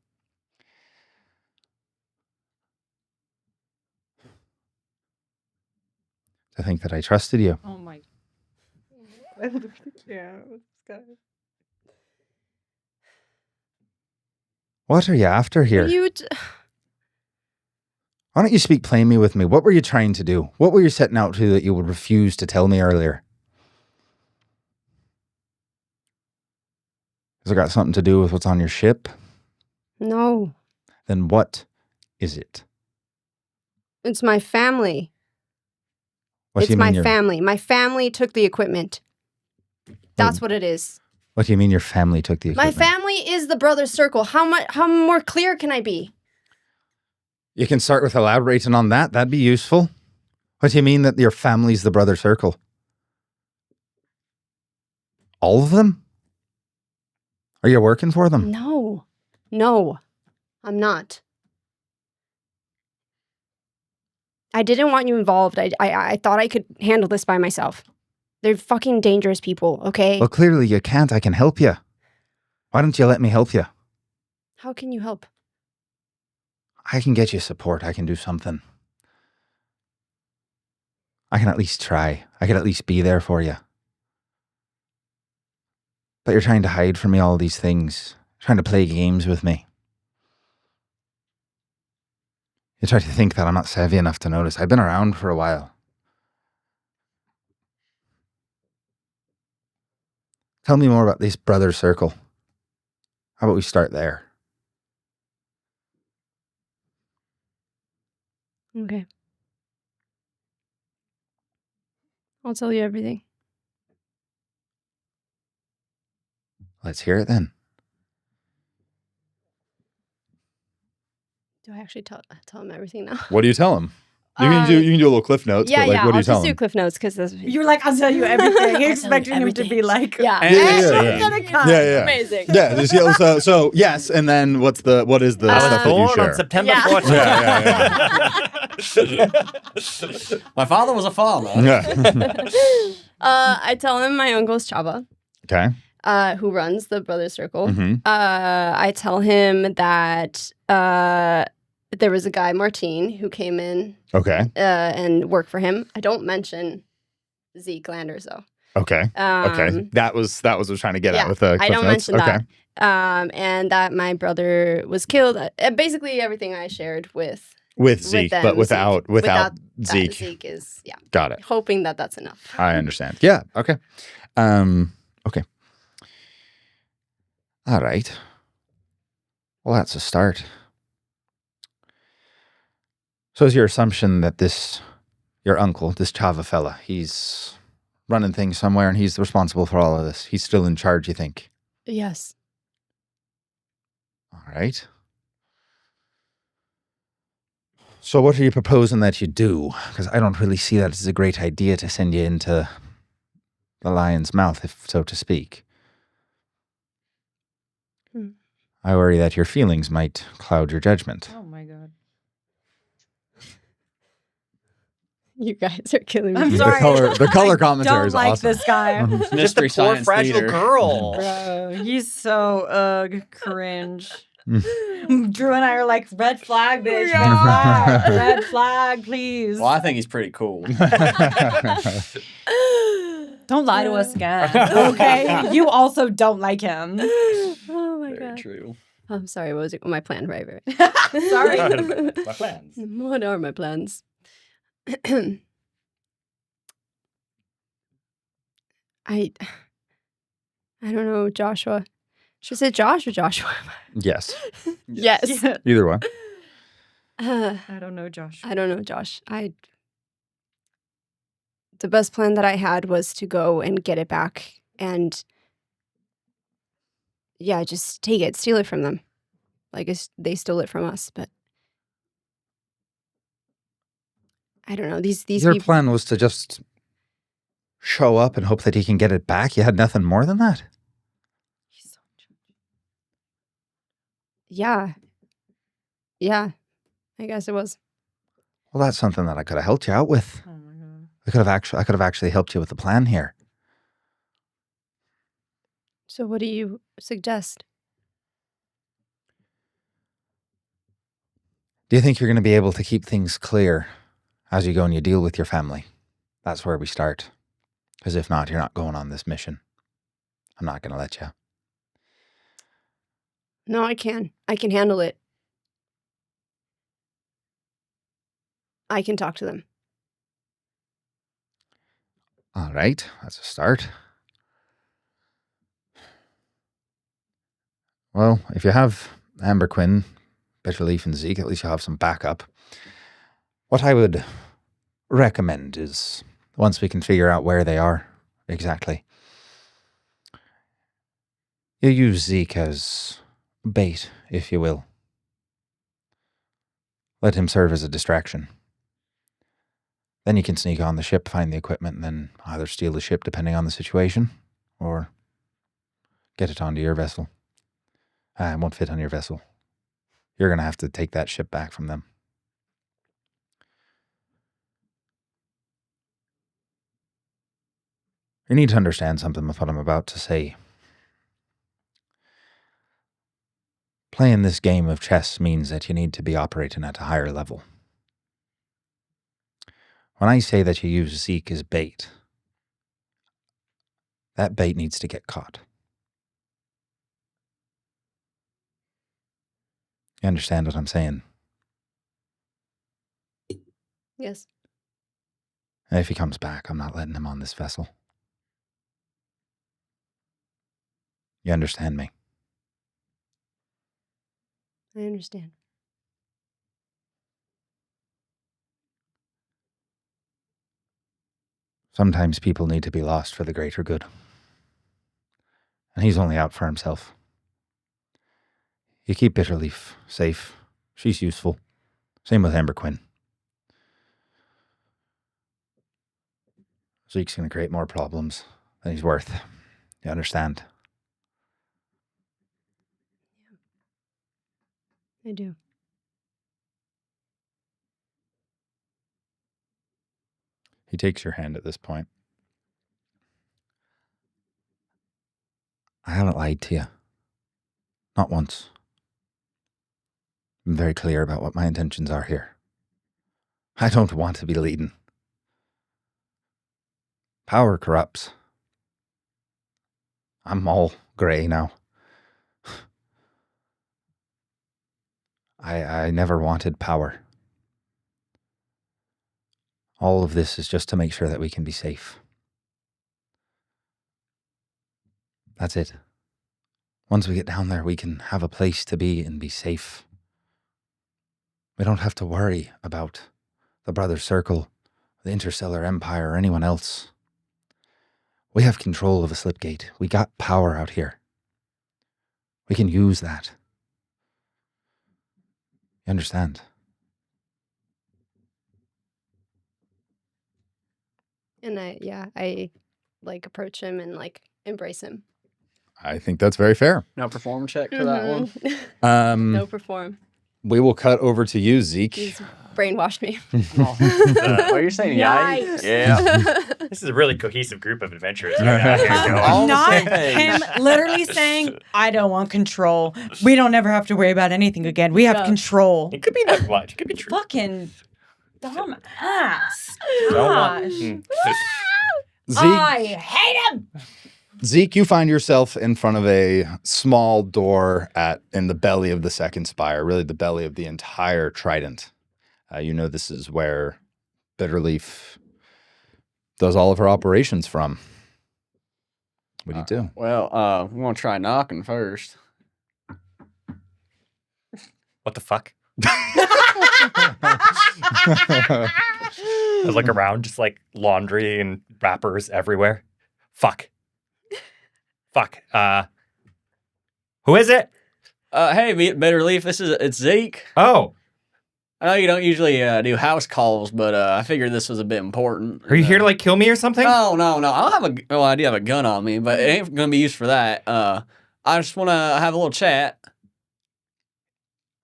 A: To think that I trusted you.
B: Oh my. Yeah.
A: What are you after here? Why don't you speak plainly with me? What were you trying to do? What were you setting out to that you would refuse to tell me earlier? Has it got something to do with what's on your ship?
C: No,
A: Then what is it?
C: it's my family.
A: What do
C: It's
A: you mean
C: my
A: your
C: family. My family took the equipment. That's what it is.
A: What do you mean your family took the
C: My
A: equipment?
C: family is the brother circle. How more clear can I be?
A: You can start with elaborating on that. That'd be useful. What do you mean that your family's the brother circle? All of them? Are you working for them?
C: No, I'm not. I didn't want you involved. I thought I could handle this by myself. They're fucking dangerous people, okay?
A: Well, clearly you can't. I can help you. Why don't you let me help you?
C: How can you help?
A: I can get you support. I can do something. I can at least try. I can at least be there for you. But you're trying to hide from me all these things. Trying to play games with me. You try to think that I'm not savvy enough to notice. I've been around for a while. Tell me more about this brother circle. How about we start there?
C: Okay. I'll tell you everything.
A: Let's hear it then.
C: Do I actually tell him everything now?
A: What do you tell him? You can do a little cliff notes,
C: Yeah,
A: but like,
C: yeah.
A: what do
C: I'll
A: you tell
C: just do
A: him?
C: cliff notes because that's
B: You're like, I'll tell you everything. You're expecting him to be like,
C: yeah.
A: Yeah.
B: gonna come.
A: Yeah.
C: Amazing.
A: Yeah, so yes, and then what is the
D: I was
A: stuff that you
D: born
A: share?
D: on September
C: Yeah.
D: 14th.
E: My father was a farmer.
A: Yeah.
C: I tell him my uncle's Chava,
A: Okay.
C: who runs the Brothers Circle.
A: Mm-hmm.
C: I tell him that there was a guy, Martine, who came in
A: Okay.
C: and worked for him. I don't mention Zeke Landers, though.
A: Okay. Okay. That was what I was trying to get at with the
C: I
A: cliff
C: don't
A: notes.
C: mention
A: Okay.
C: that. And that my brother was killed. Basically, everything I shared with
A: Zeke,
C: them,
A: but without Zeke.
C: Zeke is,
A: Got it.
C: hoping that that's enough.
A: I understand. Yeah. Okay. Okay. All right. Well, that's a start. So is your assumption that your uncle, this Chava fella, he's running things somewhere and he's responsible for all of this? He's still in charge, you think?
C: Yes.
A: All right. So what are you proposing that you do? Because I don't really see that as a great idea to send you into the lion's mouth, if so to speak. I worry that your feelings might cloud your judgment.
B: Oh my god.
C: You guys are killing me.
B: I'm
A: The
B: sorry.
A: the color commentary
B: Don't
A: is
B: like
A: awesome.
B: this guy.
D: Just a
E: Mystery
D: poor
E: science
D: fragile
E: theater.
D: girl.
B: Bro, he's so cringe. Drew and I are like, red flag, bitch. Red flag, please.
E: Well, I think he's pretty cool.
B: Don't lie to us again. Okay. You also don't like him.
C: Oh my
E: Very
C: god.
E: true.
C: I'm sorry. What was my plan? Right.
B: Sorry.
D: My plans.
C: What are my plans? I don't know, Joshua. Should I say Josh or Joshua?
A: Yes.
C: Yes.
B: Yeah.
A: Either way.
C: I
B: I don't know, Josh.
C: don't know, Josh. The best plan that I had was to go and get it back and just take it, steal it from them. Like they stole it from us, but I don't know. These
A: Your
C: people.
A: plan was to just show up and hope that he can get it back? You had nothing more than that?
B: He's so
C: Yeah. Yeah. I guess it was.
A: Well, that's something that I could have helped you out with.
B: Oh my god.
A: I could have actually helped you with the plan here.
C: So what do you suggest?
A: Do you think you're going to be able to keep things clear as you go and you deal with your family? That's where we start. Because if not, you're not going on this mission. I'm not going to let you.
C: No, I can. I can handle it. I can talk to them.
A: All right, that's a start. Well, if you have Amber, Quinn, Bitterleaf, and Zeke, at least you'll have some backup. What I would recommend is, once we can figure out where they are exactly, you use Zeke as bait, if you will. Let him serve as a distraction. Then you can sneak on the ship, find the equipment, and then either steal the ship depending on the situation, or get it onto your vessel. It won't fit on your vessel. You're going to have to take that ship back from them. You need to understand something with what I'm about to say. Playing this game of chess means that you need to be operating at a higher level. When I say that you use Zeke as bait, that bait needs to get caught. You understand what I'm saying?
C: Yes.
A: And if he comes back, I'm not letting him on this vessel. You understand me?
C: I understand.
A: Sometimes people need to be lost for the greater good. And he's only out for himself. You keep Bitterleaf safe. She's useful. Same with Quinn. Zeke's going to create more problems than he's worth. You understand?
C: I do.
A: He takes your hand at this point. I haven't lied to you. Not once. I'm very clear about what my intentions are here. I don't want to be leading. Power corrupts. I'm all gray now. I never wanted power. All of this is just to make sure that we can be safe. That's it. Once we get down there, we can have a place to be and be safe. We don't have to worry about the Brother Circle, the Interstellar Empire, or anyone else. We have control of a slipgate. We got power out here. We can use that. You understand?
C: And I like approach him and like embrace him.
A: I think that's very fair.
E: No perform check for that one.
C: No perform.
A: We will cut over to you, Zeke.
C: He's brainwashed me.
E: What are you saying?
B: Yikes.
E: Yeah.
D: This is a really cohesive group of adventurers. Right now. Here we go.
E: All the
B: Not
E: same page.
B: him literally saying, I don't want control. We don't ever have to worry about anything again. We have
C: Yeah.
B: control.
D: It could be that much. It could be true.
B: Fucking dumb ass.
D: Don't want-
B: Gosh.
A: Zeke,
B: I hate him.
A: Zeke, you find yourself in front of a small door in the belly of the second spire, really the belly of the entire trident. You know this is where Bitterleaf does all of her operations from. What do you do?
E: Well, we want to try knocking first.
D: What the fuck? I look around, just like laundry and wrappers everywhere. Fuck. Who is it?
E: Hey, Bitterleaf, it's Zeke.
D: Oh,
E: I know you don't usually do house calls, but I figured this was a bit important.
D: are you here to like kill me or something?
E: No. I do have a gun on me, but it ain't gonna be used for that. I just want to have a little chat.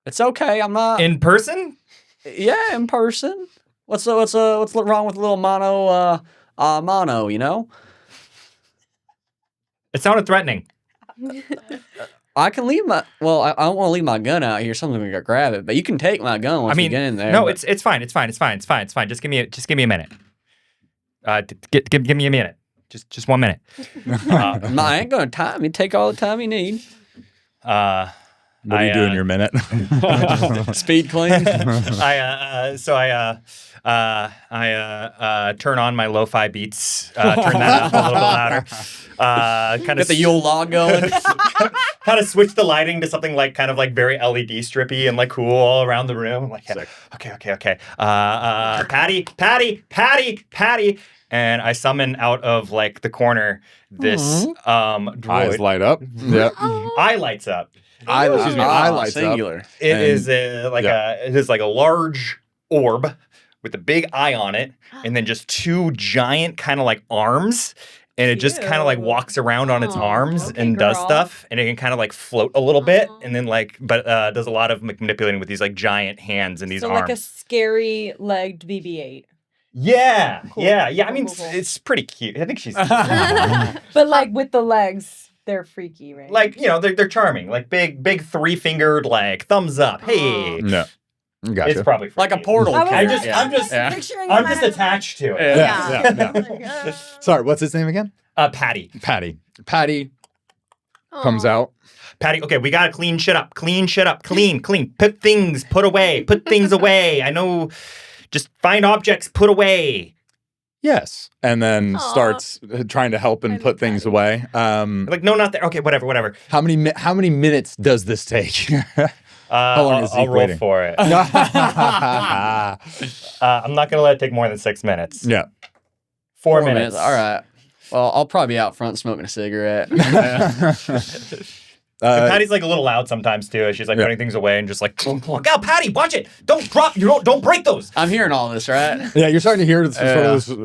E: It's okay. I'm not.
D: In person?
E: Yeah, in person. What's wrong with a little mono? You know.
D: It sounded threatening.
E: I can leave my. Well, I don't want to leave my gun out here. Someone's gonna grab it, but you can take my gun once you get in there.
D: No,
E: but-
D: it's fine. It's fine. Just give me a minute. Give me a minute. Just 1 minute.
E: No, I ain't gonna time you. Take all the time you need.
A: What do you do in your minute?
E: Speed clean.
D: I turn on my lo-fi beats, turn that up a little bit louder. Kind
E: Get
D: of
E: the Yule log going.
D: kind of switch the lighting to something like kind of like very LED strippy and like cool all around the room. I'm like, yeah, okay. Patty. And I summon out of like the corner this droid.
A: Eyes light up. Yeah.
D: Eye lights up.
A: Eye lights
E: singular.
A: up.
D: It
A: And-
D: is like a large orb with a big eye on it, and then just two giant kind of like arms, and it just kind of like
B: Cute.
D: walks around on its
B: Aw,
D: arms
B: okay,
D: and does
B: girl.
D: stuff, and it can kind of like float a little bit,
C: Aw.
D: and then like, but does a lot of manipulating with these like giant hands and these
B: So
D: arms.
B: like a scary legged BB-8.
D: Yeah,
B: Cool.
D: yeah. I
B: Cool,
D: mean,
B: cool, cool.
D: it's pretty cute. I think she's
B: But like with the legs, they're freaky, right?
D: like, you know, they're charming, like big 3-fingered, like thumbs up. Hey,
A: No. Gotcha.
D: it's probably freaky.
E: Like a portal.
B: I was
E: kid.
B: just-
E: Yeah.
D: I'm just
E: Yeah.
B: picturing
D: I'm
B: in my
D: just
B: head.
D: attached to it.
A: Yeah. Sorry, what's his name again?
D: Patty.
A: Patty comes out.
D: Patty, okay, we gotta clean shit up. Clean. Put away. Put things away. I know. Just find objects, put away.
A: Yes. And then
C: Aw.
A: starts trying to help and
C: I
A: put
C: love
A: things
C: Patty.
A: away.
D: Like, no, not there. Okay, whatever.
A: How many minutes does this take? How long is Zeke
D: I'll roll
A: waiting?
D: for it.
A: Yeah.
D: I'm not gonna let it take more than 6 minutes. 4 minutes.
E: All right. Well, I'll probably be out front smoking a cigarette.
D: And Patty's like a little loud sometimes too. She's like putting things away and just like, look out, Patty, watch it. Don't drop. Don't break those.
E: I'm hearing all this, right?
A: Yeah, you're starting to hear sort of this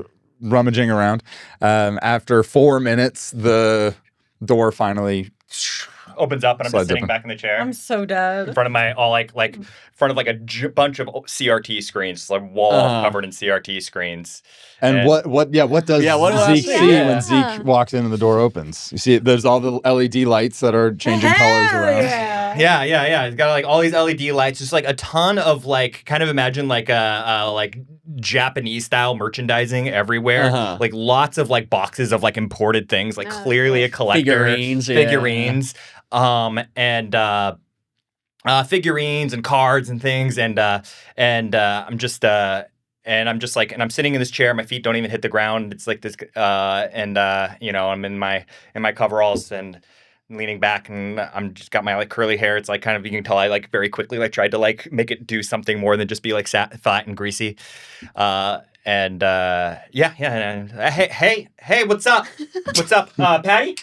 A: rummaging around. After 4 minutes, the door finally
D: Opens up and I'm
A: Slides
D: just sitting
A: open.
D: back in the chair.
B: I'm so
D: in
B: dead.
D: front of my in front of like a bunch of CRT screens, just like wall covered in CRT screens.
A: And what does
E: Yeah, what do I
A: Zeke
E: see?
A: see
E: Yeah.
A: when Zeke walks in and the door opens? You see, there's all the LED lights that are changing colors
B: Hell
A: around.
B: Yeah.
D: It's got like all these LED lights, just like a ton of like, kind of imagine like like Japanese style merchandising everywhere, like lots of like boxes of like imported things, like
C: Oh,
D: clearly a collector,
E: Figurines, yeah.
D: figurines and cards and things, and I'm just like, and I'm sitting in this chair. My feet don't even hit the ground. It's like this, you know, I'm in my coveralls and leaning back, and I'm just got my like curly hair. It's like kind of, you can tell I like very quickly like tried to like make it do something more than just be like fat and greasy. And hey, what's up, Patty?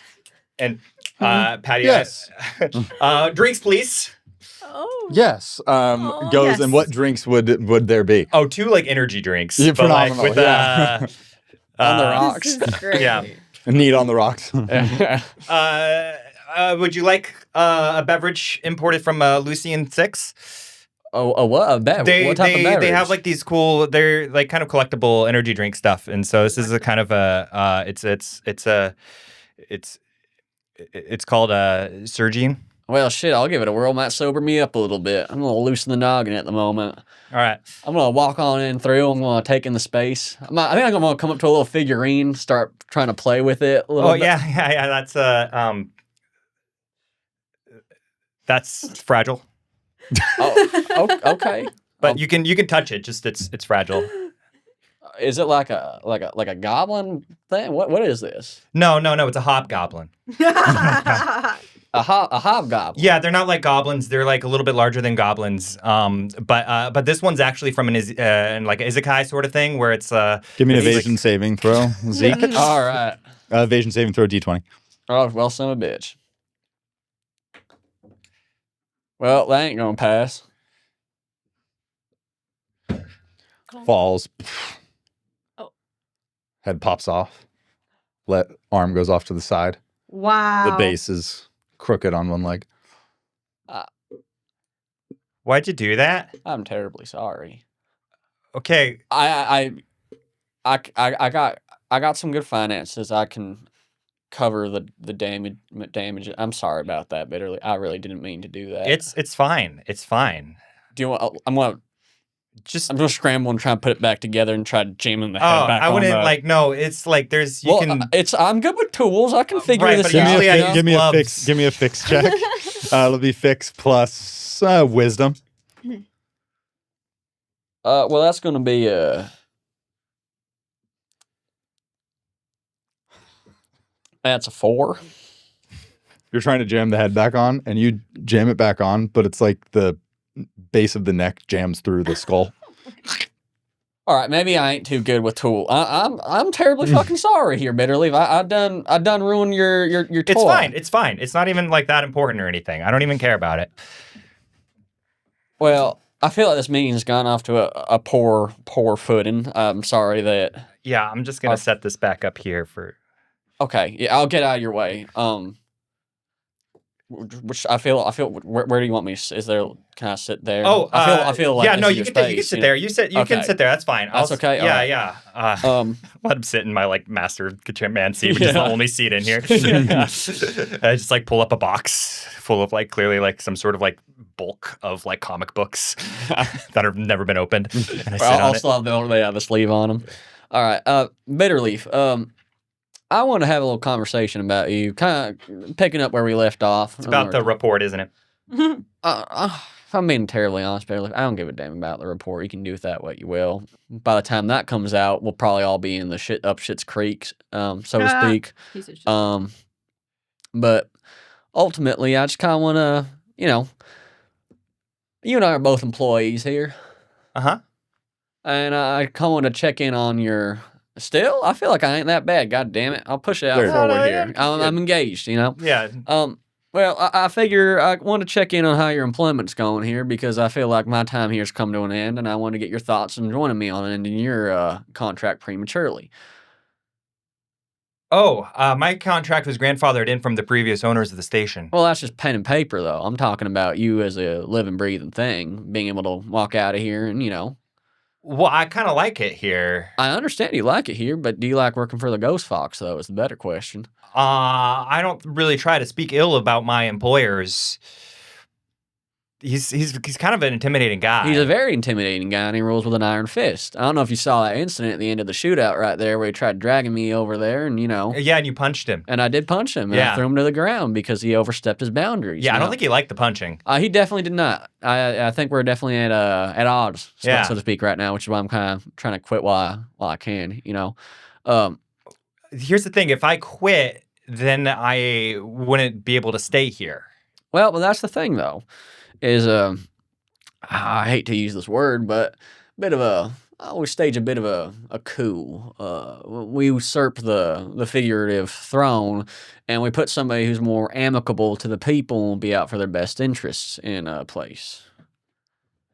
D: And Patty,
A: Yes.
D: drinks, please.
C: Oh.
A: Yes.
C: Aw.
A: Goes
B: Yes.
A: and what drinks would there be?
D: Oh, 2 like energy drinks,
A: Yeah,
D: but like
A: phenomenal,
D: with
A: yeah.
E: On the
D: uh,
E: rocks.
C: This is great.
D: Yeah.
A: Neat on the rocks.
D: Would you like a beverage imported from Lucian 6?
E: What? What type of beverage?
D: They have like these cool, they're like kind of collectible energy drink stuff, and so this is a kind of a it's called Surgine.
E: Well, shit, I'll give it a whirl. Might sober me up a little bit. I'm a little loose in the noggin at the moment.
D: All right.
E: I'm going to walk on in through. I'm going to take in the space. I think I'm going to come up to a little figurine, start trying to play with it a little bit.
D: Yeah. That's fragile,
E: Oh, okay.
D: but you can touch it. Just it's fragile.
E: Is it like a goblin thing? What is this?
D: No. It's a hobgoblin.
E: A hobgoblin?
D: Yeah, they're not like goblins. They're like a little bit larger than goblins. But this one's actually from like an isekai sort of thing where it's
A: Give me an
D: it's like-
A: evasion saving throw, Zeke.
E: All right.
A: Evasion saving throw D20.
E: Oh, well, son of a bitch. Well, that ain't gonna pass.
A: Falls.
C: Oh.
A: Head pops off. Arm goes off to the side.
B: Wow.
A: The base is crooked on one leg.
D: Why'd you do that?
E: I'm terribly sorry.
D: Okay.
E: I got some good finances. I can cover the damage. I'm sorry about that, Bitterleaf. I really didn't mean to do that.
D: It's fine. It's fine.
E: Do you want? I'm gonna
D: Just
E: scramble and try and put it back together and try to jam in the head back
D: I
E: on
D: wouldn't
E: the-
D: like no, it's like there's you
E: Well,
D: can
E: I'm good with tools. I can figure
D: right,
E: this
D: but
A: Give
E: out.
D: usually I
E: you know?
D: use
A: give me a
D: gloves.
A: fix. Give me a fix check. It'll be fix plus wisdom.
E: Well, that's gonna be that's a 4.
A: You're trying to jam the head back on, and you jam it back on, but it's like the base of the neck jams through the skull.
E: All right, maybe I ain't too good with tool. I'm terribly fucking sorry here, Bitterleaf. I done ruined your toy.
D: it's fine. It's fine. It's not even like that important or anything. I don't even care about it.
E: Well, I feel like this meeting's gone off to a poor footing. I'm sorry that.
D: Yeah, I'm just gonna set this back up here for
E: Okay, yeah, I'll get out of your way. Which I feel. Where do you want me? Is there? Can I sit there?
D: Oh,
E: I feel like
D: yeah,
E: this
D: no,
E: is
D: you
E: your
D: can you can
E: space,
D: sit
E: know?
D: there. You can
E: Okay.
D: sit there. That's fine.
E: That's okay?
D: Yeah,
E: Alright.
D: yeah. Let him sit in my like master man seat, which is the
E: Yeah.
D: only seat in here. I just like pull up a box full of like clearly like some sort of like bulk of like comic books that have never been opened, and I sit
E: I'll
D: on it.
E: still have the sleeve on them. All right, Bitterleaf. I want to have a little conversation about you, kind of picking up where we left off.
D: It's about the report, isn't it?
E: If I'm being terribly honest, Bitterleaf, I don't give a damn about the report. You can do with that what you will. By the time that comes out, we'll probably all be in the Shit's Creek, so to speak.
B: Piece of shit.
E: But ultimately, I just kind of want to, you and I are both employees here.
D: Uh-huh.
E: And I kind of want to check in on your. Still, I feel like I ain't that bad. God damn it! I'll push it out
A: There.
E: forward
D: No,
E: here.
D: yeah,
E: I'm engaged.
D: Yeah.
E: Well, I figure I want to check in on how your employment's going here because I feel like my time here's come to an end, and I want to get your thoughts on joining me on ending your contract prematurely.
D: Oh, my contract was grandfathered in from the previous owners of the station.
E: Well, that's just pen and paper, though. I'm talking about you as a living, breathing thing, being able to walk out of here and
D: Well, I kind of like it here.
E: I understand you like it here, but do you like working for the Ghost Fox, though, is the better question.
D: I don't really try to speak ill about my employers. He's kind of an intimidating guy.
E: He's a very intimidating guy, and he rules with an iron fist. I don't know if you saw that incident at the end of the shootout right there where he tried dragging me over there, and
D: Yeah, and you punched him.
E: and I did punch him, and I
D: Yeah.
E: threw him to the ground because he overstepped his boundaries.
D: Yeah, I don't think he liked the punching.
E: He definitely did not. I think we're definitely at odds,
D: Yeah.
E: so to speak, right now, which is why I'm kind of trying to quit while I can.
D: Here's the thing: if I quit, then I wouldn't be able to stay here.
E: Well, that's the thing, though, is I hate to use this word, but I always stage a bit of a coup. We usurp the figurative throne, and we put somebody who's more amicable to the people and be out for their best interests in a place.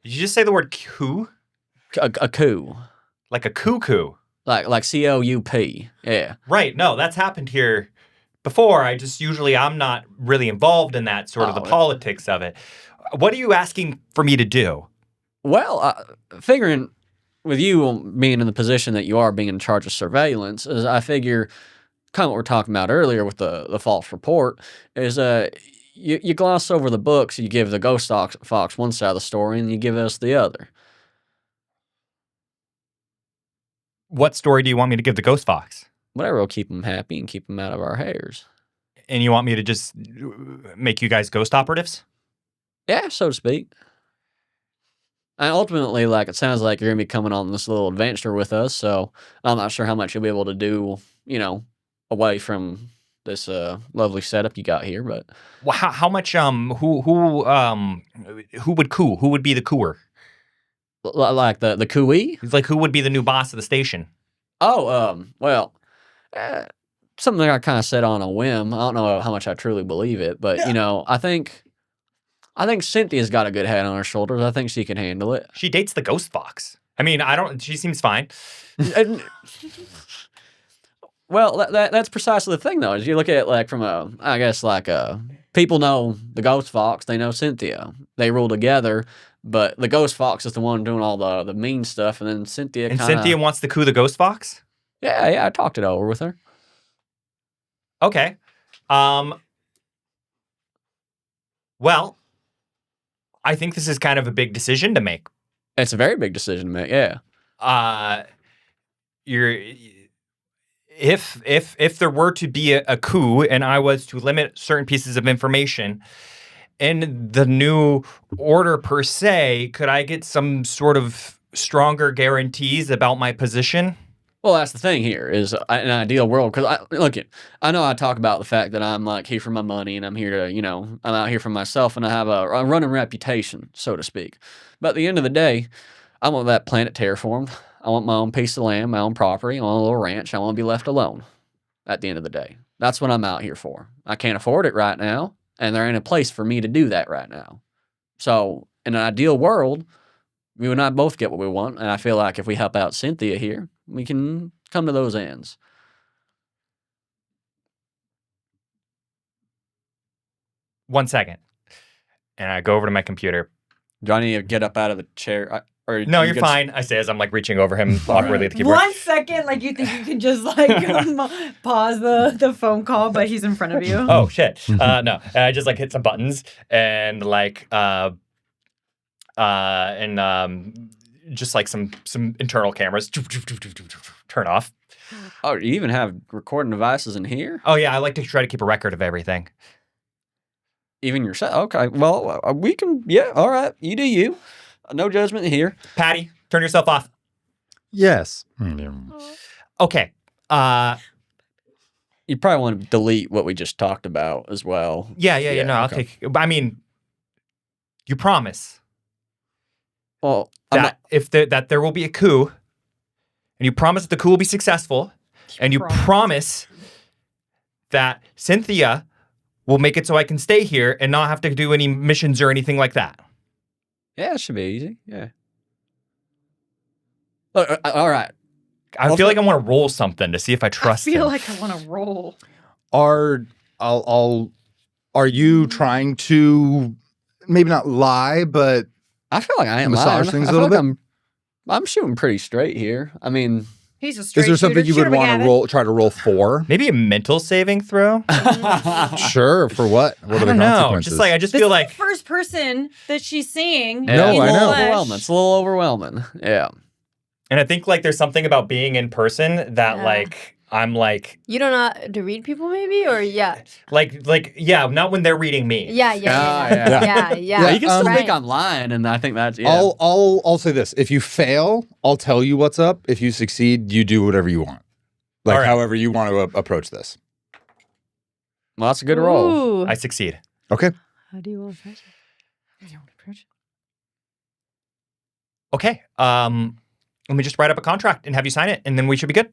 D: Did you just say the word coup?
E: A coup,
D: Like a cuckoo?
E: like COUP. Yeah.
D: Right. No, that's happened here before. I'm not really involved in that sort of the politics of it. What are you asking for me to do?
E: Well, figuring with you being in the position that you are, being in charge of surveillance, is I figure kind of what we're talking about earlier with the false report is you gloss over the books, you give the Ghost Fox one side of the story, and you give us the other.
D: What story do you want me to give the Ghost Fox?
E: Whatever will keep them happy and keep them out of our hairs.
D: And you want me to just make you guys ghost operatives?
E: Yeah, so to speak. And ultimately, it sounds like you're going to be coming on this little adventure with us, so I'm not sure how much you'll be able to do, away from this lovely setup you got here, but...
D: Well, how much, who would coup? Who would be the cooer?
E: Like the cooee?
D: He's like, who would be the new boss of the station?
E: Oh, well, something I kind of said on a whim. I don't know how much I truly believe it, but, I think Cynthia's got a good head on her shoulders. I think she can handle it.
D: She dates the Ghost Fox. I mean, she seems fine.
E: Well, that's precisely the thing, though, is you look at it from people know the Ghost Fox, they know Cynthia. They rule together, but the Ghost Fox is the one doing all the mean stuff, and then Cynthia
D: And Cynthia wants to coup the Ghost Fox?
E: Yeah, I talked it over with her.
D: Okay. Well, I think this is kind of a big decision to make.
E: It's a very big decision to make, yeah.
D: If there were to be a coup and I was to limit certain pieces of information in the new order per se, could I get some sort of stronger guarantees about my position?
E: Well, that's the thing here is an ideal world. Because I know I talk about the fact that I'm here for my money and I'm here to, I'm out here for myself and I have a running reputation, so to speak. But at the end of the day, I want that planet terraformed. I want my own piece of land, my own property, I want a little ranch. I want to be left alone at the end of the day. That's what I'm out here for. I can't afford it right now, and there ain't a place for me to do that right now. So, in an ideal world, you and I both get what we want, and I feel like if we help out Cynthia here, we can come to those ends.
D: 1 second. And I go over to my computer.
E: Do I need to get up out of the chair? Or
D: No,
E: you
D: you're
E: can
D: fine. I say as I'm like reaching over him awkwardly at the keyboard.
B: 1 second, like you think you can just like pause the phone call, but he's in front of you.
D: Oh shit! No, and I just like hit some buttons and like just like some internal cameras turn off.
E: Oh, you even have recording devices in here?
D: Oh yeah, I like to try to keep a record of everything.
E: Even yourself? Okay. Well, we can. Yeah. All right. You do you. No judgment here.
D: Patty, turn yourself off.
A: Yes.
D: Okay.
E: You probably want to delete what we just talked about as well.
D: Yeah. No, I'll
E: okay.
D: take. I mean, you promise
E: Well,
D: that that there will be a coup, and you promise that the coup will be successful, and you promise that Cynthia will make it so I can stay here and not have to do any missions or anything like that.
E: yeah, it should be easy. Yeah. Look, all right.
D: I feel like I want to roll something to see if I trust
B: I feel
D: him.
B: like I want to roll.
A: Are you trying to maybe not lie, but
E: I feel like I am
A: massage
E: lying.
A: things
E: I
A: a
E: feel
A: little
E: like I'm shooting pretty straight here. I mean,
B: He's a straight
A: is there something
B: shooter.
A: you would
B: Sure, we
A: want
B: have
A: to
B: it.
A: try to roll for?
D: Maybe a mental saving throw?
A: Sure. For what? What
D: I
A: are the
D: don't know.
A: consequences?
D: Just like I just
B: This
D: feel
B: is
D: like
B: the first person that she's seeing.
A: No,
B: in
A: I
B: the
A: know.
B: flesh.
E: overwhelming. It's a little overwhelming. Yeah.
D: and I think like there's something about being in person that
C: Yeah.
D: like I'm like
C: You don't know how to read people, maybe, or yeah,
D: yeah, not when they're reading me.
C: yeah.
A: Yeah,
E: You can still
C: right.
E: think I'm lying, and I think that's
A: I'll say this: if you fail, I'll tell you what's up. If you succeed, you do whatever you want, like
D: All right.
A: however you want to approach this.
E: Well, that's a good roll.
C: Ooh.
D: I succeed.
A: Okay.
C: How do you want to approach it?
D: Okay. Let me just write up a contract and have you sign it, and then we should be good.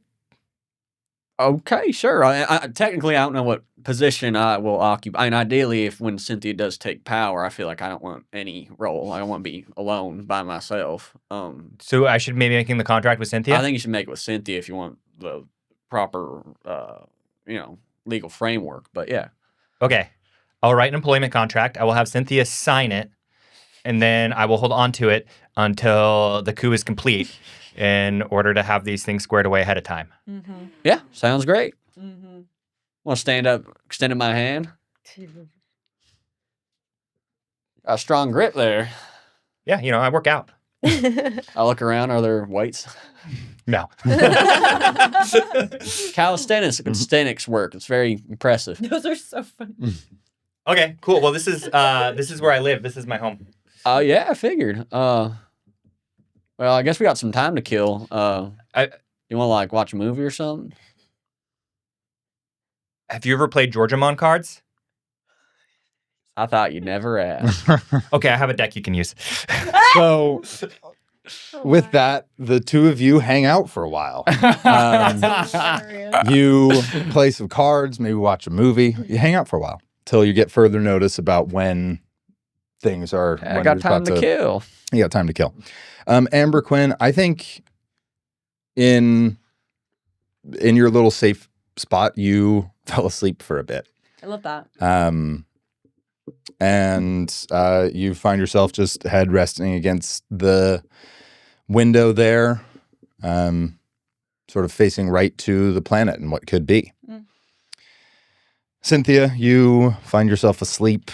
E: Okay, sure. I technically, I don't know what position I will occupy. I mean, ideally, if when Cynthia does take power, I feel like I don't want any role. I don't want to be alone by myself.
D: So I should maybe making the contract with Cynthia.
E: I think you should make it with Cynthia if you want the proper, legal framework. But yeah,
D: Okay. I'll write an employment contract. I will have Cynthia sign it, and then I will hold on to it until the coup is complete in order to have these things squared away ahead of time.
B: Mm-hmm.
E: yeah, sounds great.
B: Mm-hmm.
E: Want to stand up, extending my hand. A strong grip there.
D: Yeah, I work out.
E: I look around. Are there weights?
D: No.
E: Calisthenics work. It's very impressive.
B: Those are so funny.
D: Okay, cool. Well, this is where I live. This is my home.
E: Yeah, I figured. Well, I guess we got some time to kill. You want to like watch a movie or something?
D: Have you ever played Georgiamon cards?
E: I thought you'd never ask.
D: Okay, I have a deck you can use.
A: So, with that, the two of you hang out for a while. You play some cards, maybe watch a movie. You hang out for a while till you get further notice about when things are.
E: I
A: when
E: got
A: there's
E: time
A: about
E: to kill.
A: You got time to kill. Amber Quinn, I think in your little safe spot, you fell asleep for a bit.
B: I love that.
A: And you find yourself just head resting against the window there, sort of facing right to the planet and what could be.
B: Mm.
A: Cynthia, you find yourself asleep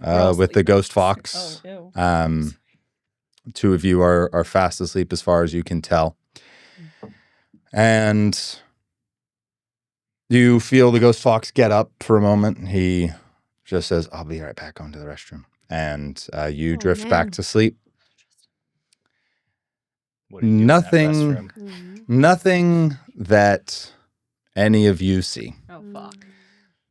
A: with the ghost fox.
B: Oh, ew.
A: Two of you are fast asleep as far as you can tell. And you feel the ghost fox get up for a moment. He just says, I'll be right back, going to the restroom. And you drift back to sleep.
D: What do you do in that
A: Nothing,
D: restroom?
A: nothing that any of you see.
B: Oh, fuck.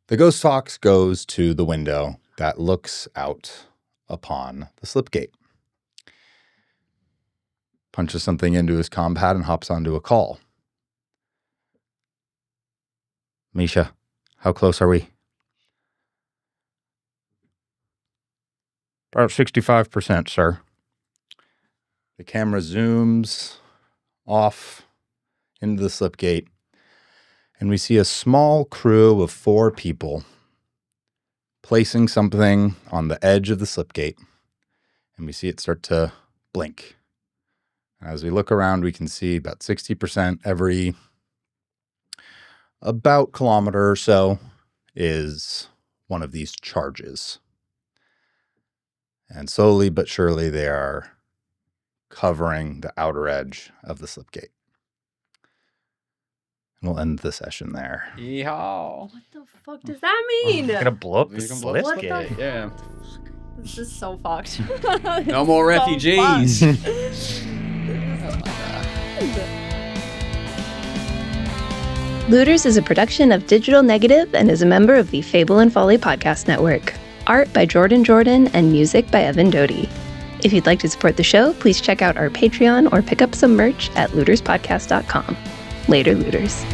A: The ghost fox goes to the window that looks out upon the slipgate. Punches something into his compad and hops onto a call. Misha, how close are we? About 65%, sir. The camera zooms off into the slipgate, and we see a small crew of 4 people placing something on the edge of the slip gate, and we see it start to blink. As we look around, we can see about 60% every about kilometer or so is one of these charges. And slowly but surely they are covering the outer edge of the slip gate. And we'll end the session there.
E: Yeehaw.
C: What the fuck does that mean?
D: Gonna blow up the
E: You can blow up
D: slip
E: the
D: gate.
E: gate, yeah.
C: This is so fucked.
E: No more refugees.
F: Looters is a production of Digital Negative and is a member of the Fable and Folly podcast network. Art by Jordan and music by Evan Doty. If you'd like to support the show, please check out our Patreon or pick up some merch at looterspodcast.com. Later, Looters.